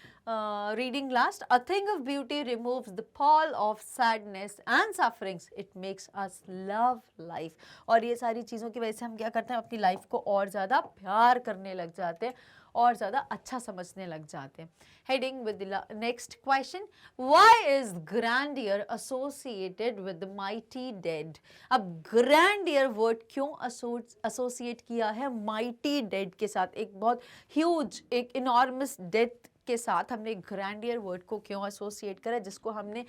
reading last. A thing of beauty removes the Paul of sadness and sufferings. It makes us love life. और ये सारी चीज़ों की वजह से हम क्या करते हैं? अपनी लाइफ को और ज़्यादा प्यार करने लग जाते हैं और ज़्यादा अच्छा समझने लग जाते हैं. Heading with the next question, why is grandeur associated with the mighty dead? अब grandeur word क्यों associate किया है mighty dead के साथ, एक बहुत huge, एक enormous death के साथ हमने ग्रैंडियर वर्ड को क्यों एसोसिएट करा, जिसको हमने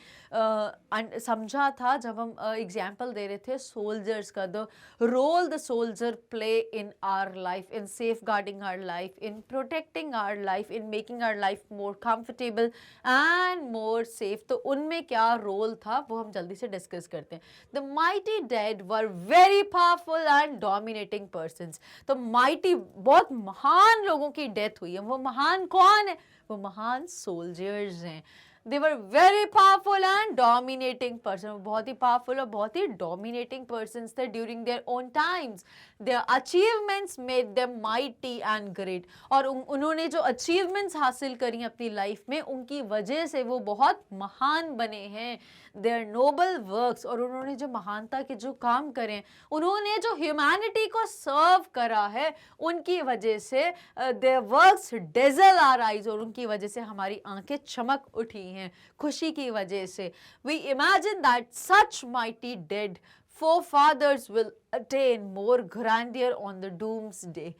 समझा था जब हम एग्जाम्पल दे रहे थे सोल्जर्स का, the role the soldier play in our life, in safeguarding our life, in protecting our life, in making our life more comfortable and more safe. तो उनमें क्या रोल था वो हम जल्दी से डिस्कस करते हैं. The mighty dead were very powerful and dominating persons. तो माइटी, बहुत महान लोगों की डेथ हुई है. वो महान कौन है? वो महान सोल्जर्स हैं. They were very powerful and dominating person. वो बहुत ही powerful और बहुत ही dominating persons थे during their own times. Their achievements made them mighty and great. और उन्होंने जो achievements हासिल करी अपनी life में, उनकी वजह से वो बहुत महान बने हैं. Their noble works, और उन्होंने जो महानता के जो काम करे, उन्होंने जो humanity को serve करा है, उनकी वजह से their works dazzle our eyes, और उनकी वजह से हमारी आंखें चमक उठी हैं खुशी की वजह से. We imagine that such mighty dead forefathers will attain more grandeur on the doomsday.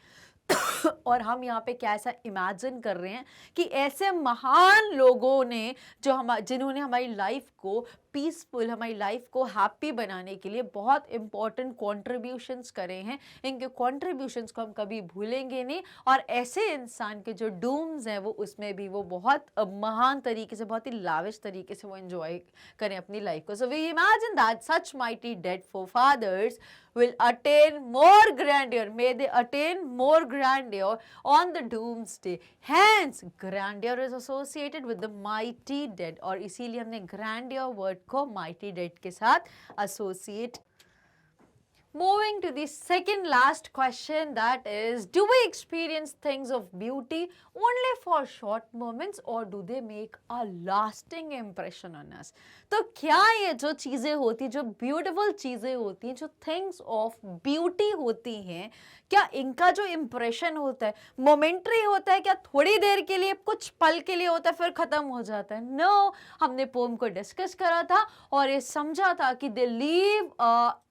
और हम यहाँ पे क्या ऐसा इमेजिन कर रहे हैं कि ऐसे महान लोगों ने जिन्होंने हमारी लाइफ को पीसफुल, हमारी लाइफ को हैप्पी बनाने के लिए बहुत इंपॉर्टेंट कॉन्ट्रीब्यूशंस करे हैं, इनके कॉन्ट्रीब्यूशंस को हम कभी भूलेंगे नहीं. और ऐसे इंसान के जो डूम्स हैं वो उसमें भी वो बहुत महान तरीके से, बहुत ही लाविश तरीके से वो एंजॉय करें अपनी लाइफ को. So we imagine that such mighty dead forefathers will attain more grandeur. May they attain more grandeur on the doomsday. Hence, grandeur is associated with the mighty dead. और इसीलिए हमने grandeur word को mighty dead के साथ associate. Moving to the second last question, that is, do we experience things of beauty only for short moments or do they make a lasting impression on us? तो क्या ये जो चीज़ें होती, जो ब्यूटीफुल चीज़ें होती हैं, जो थिंग्स ऑफ ब्यूटी होती हैं, क्या इनका जो इम्प्रेशन होता है मोमेंटरी होता है? क्या थोड़ी देर के लिए, कुछ पल के लिए होता है फिर ख़त्म हो जाता है? नो, हमने पोम को डिस्कस करा था और ये समझा था कि they live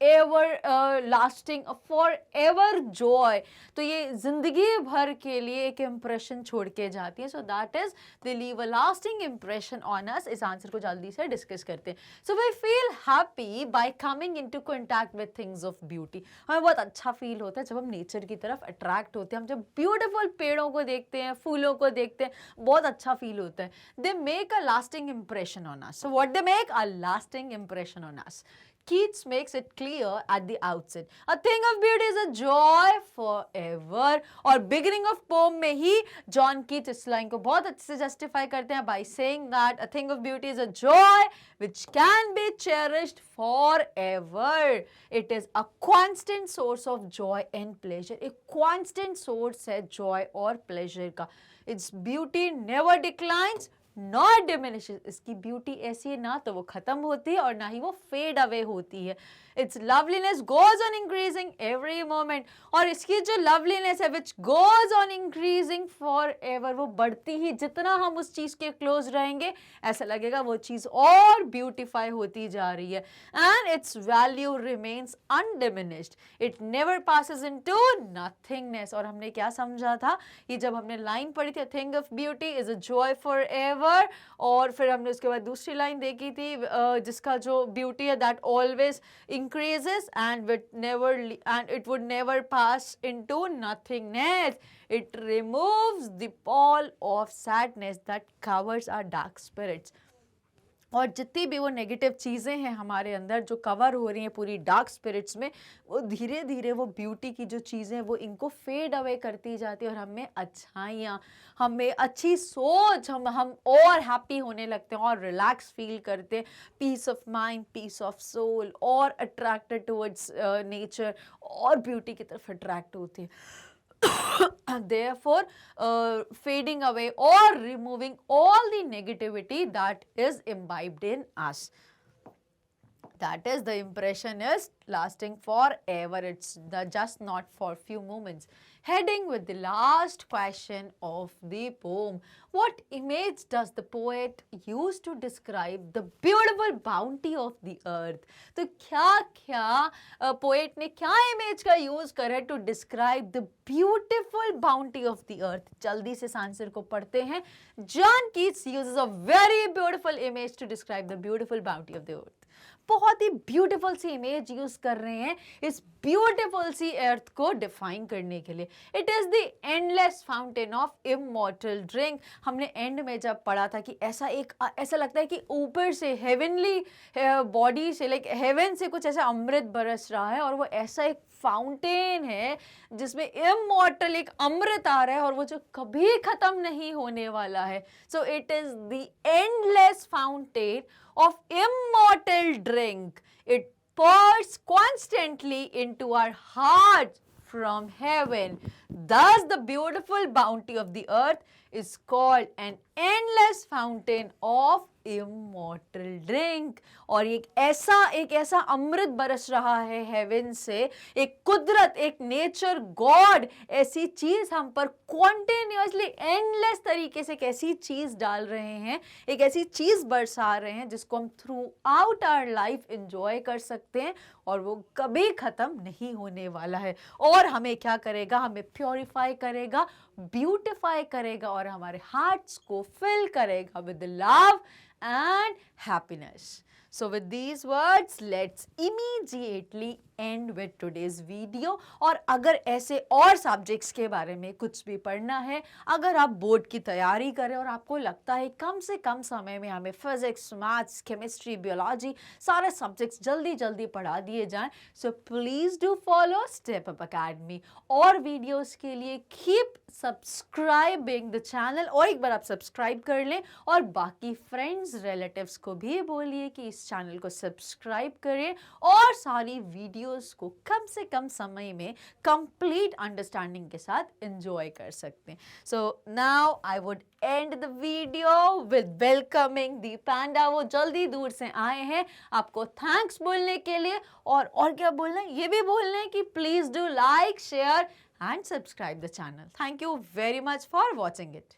everlasting forever joy. तो ये जिंदगी भर के लिए एक इम्प्रेशन छोड़ के जाती है. So that is they leave a lasting impression on us. इस आंसर को जल्दी से डिस्कस करते हैं. So we feel happy by coming into contact with things of beauty. हमें बहुत अच्छा फील होता है जब हम नेचर की तरफ अट्रैक्ट होते हैं. हम जब ब्यूटीफुल पेड़ों को देखते हैं, फूलों को देखते हैं, बहुत अच्छा फील होता है. They make a lasting impression on us. So what they make? A lasting impression on us. Keats makes it clear at the outset. A thing of beauty is a joy forever. और beginning of poem में ही John Keats इस line को बहुत अच्छे से justify करते हैं by saying that a thing of beauty is a joy which can be cherished forever. It is a constant source of joy and pleasure. एक constant source है joy और pleasure का. Its beauty never declines not diminishes. इसकी beauty ऐसी है ना तो वो खत्म होती है और ना ही वो फेड अवे होती है. It's loveliness goes on increasing every moment. और इसकी जो लवलीनेस है which goes on increasing for ever, वो बढ़ती ही, जितना हम उस चीज़ के क्लोज रहेंगे ऐसा लगेगा वो चीज़ और ब्यूटिफाई होती जा रही है. And it's value remains undiminished. It never passes into nothingness. और हमने क्या समझा था कि जब हमने लाइन पढ़ी थी, thing of beauty is a joy for ever, और फिर हमने उसके बाद दूसरी लाइन देखी थी जिसका जो ब्यूटी है that always increases and it would never pass into nothingness. It removes the pall of sadness that covers our dark spirits. और जितनी भी वो नेगेटिव चीज़ें हैं हमारे अंदर जो कवर हो रही हैं पूरी डार्क स्पिरिट्स में, वो धीरे धीरे वो ब्यूटी की जो चीज़ें वो इनको फेड अवे करती जाती है और हमें अच्छाइयाँ, हमें अच्छी सोच, हम और हैप्पी होने लगते हैं और रिलैक्स फील करते हैं, peace of mind, peace of soul, और अट्रैक्टेड टुवर्ड्स नेचर और ब्यूटी की तरफ अट्रैक्ट होते हैं. Therefore, fading away or removing all the negativity that is imbibed in us. That is, the impression is lasting forever. It's just not for few moments. heading with the last question of the poem. What image does the poet use to describe the beautiful bounty of the earth? तो क्या poet ने क्या image का use करा to describe the beautiful bounty of the earth? जल्दी से इस answer को पढ़ते हैं. John Keats uses a very beautiful image to describe the beautiful bounty of the earth. बहुत ही ब्यूटीफुल सी इमेज यूज कर रहे हैं इस ब्यूटीफुल सी अर्थ को डिफाइन करने के लिए. It is the endless fountain of immortal drink. हमने एंड में जब पढ़ा था कि ऐसा लगता है कि ऊपर से हेवनली बॉडी से लाइक हेवन से कुछ ऐसा अमृत बरस रहा है और वो ऐसा एक फाउंटेन है जिसमें इमॉर्टल एक अमृत आ रहा है और वो जो कभी खत्म नहीं होने वाला है. So it is the endless fountain of immortal drink. It pours constantly into our hearts from heaven. Thus, the beautiful bounty of the earth is called an endless fountain of immortal drink. और एक ऐसा अमृत बरस रहा है haven से. एक कुदरत, एक नेचर, गॉड ऐसी चीज हम पर कॉन्टिन्यूसली एंडलेस तरीके से एक ऐसी चीज डाल रहे हैं, एक ऐसी चीज बरसा रहे हैं जिसको हम throughout our life enjoy कर सकते हैं और वो कभी खत्म नहीं होने वाला है. और हमें क्या करेगा? हमें प्योरीफाई करेगा, ब्यूटिफाई करेगा और हमारे हार्ट्स को फिल करेगा with love and happiness. So with these words, let's immediately end with today's video. और अगर ऐसे और सब्जेक्ट्स के बारे में कुछ भी पढ़ना है, अगर आप बोर्ड की तैयारी करें और आपको लगता है कम से कम समय में हमें फिजिक्स, मैथ्स, केमिस्ट्री, बायोलॉजी सारे सब्जेक्ट्स जल्दी पढ़ा दिए जाएं, so please do follow step up academy. और वीडियोस के लिए कीप सब्सक्राइबिंग द चैनल. और एक बार आप सब्सक्राइब कर लें और बाकी फ्रेंड्स, रिलेटिव्स को भी बोलिए कि इस चैनल को सब्सक्राइब करें और सारी वीडियोस को कम से कम समय में कंप्लीट अंडरस्टैंडिंग के साथ एंजॉय कर सकते हैं. So now I would end the video with welcoming the panda. वो जल्दी दूर से आए हैं आपको थैंक्स बोलने के लिए. और क्या बोलना है? ये भी बोलना है कि please do like, share and subscribe the channel. Thank you very much for watching it.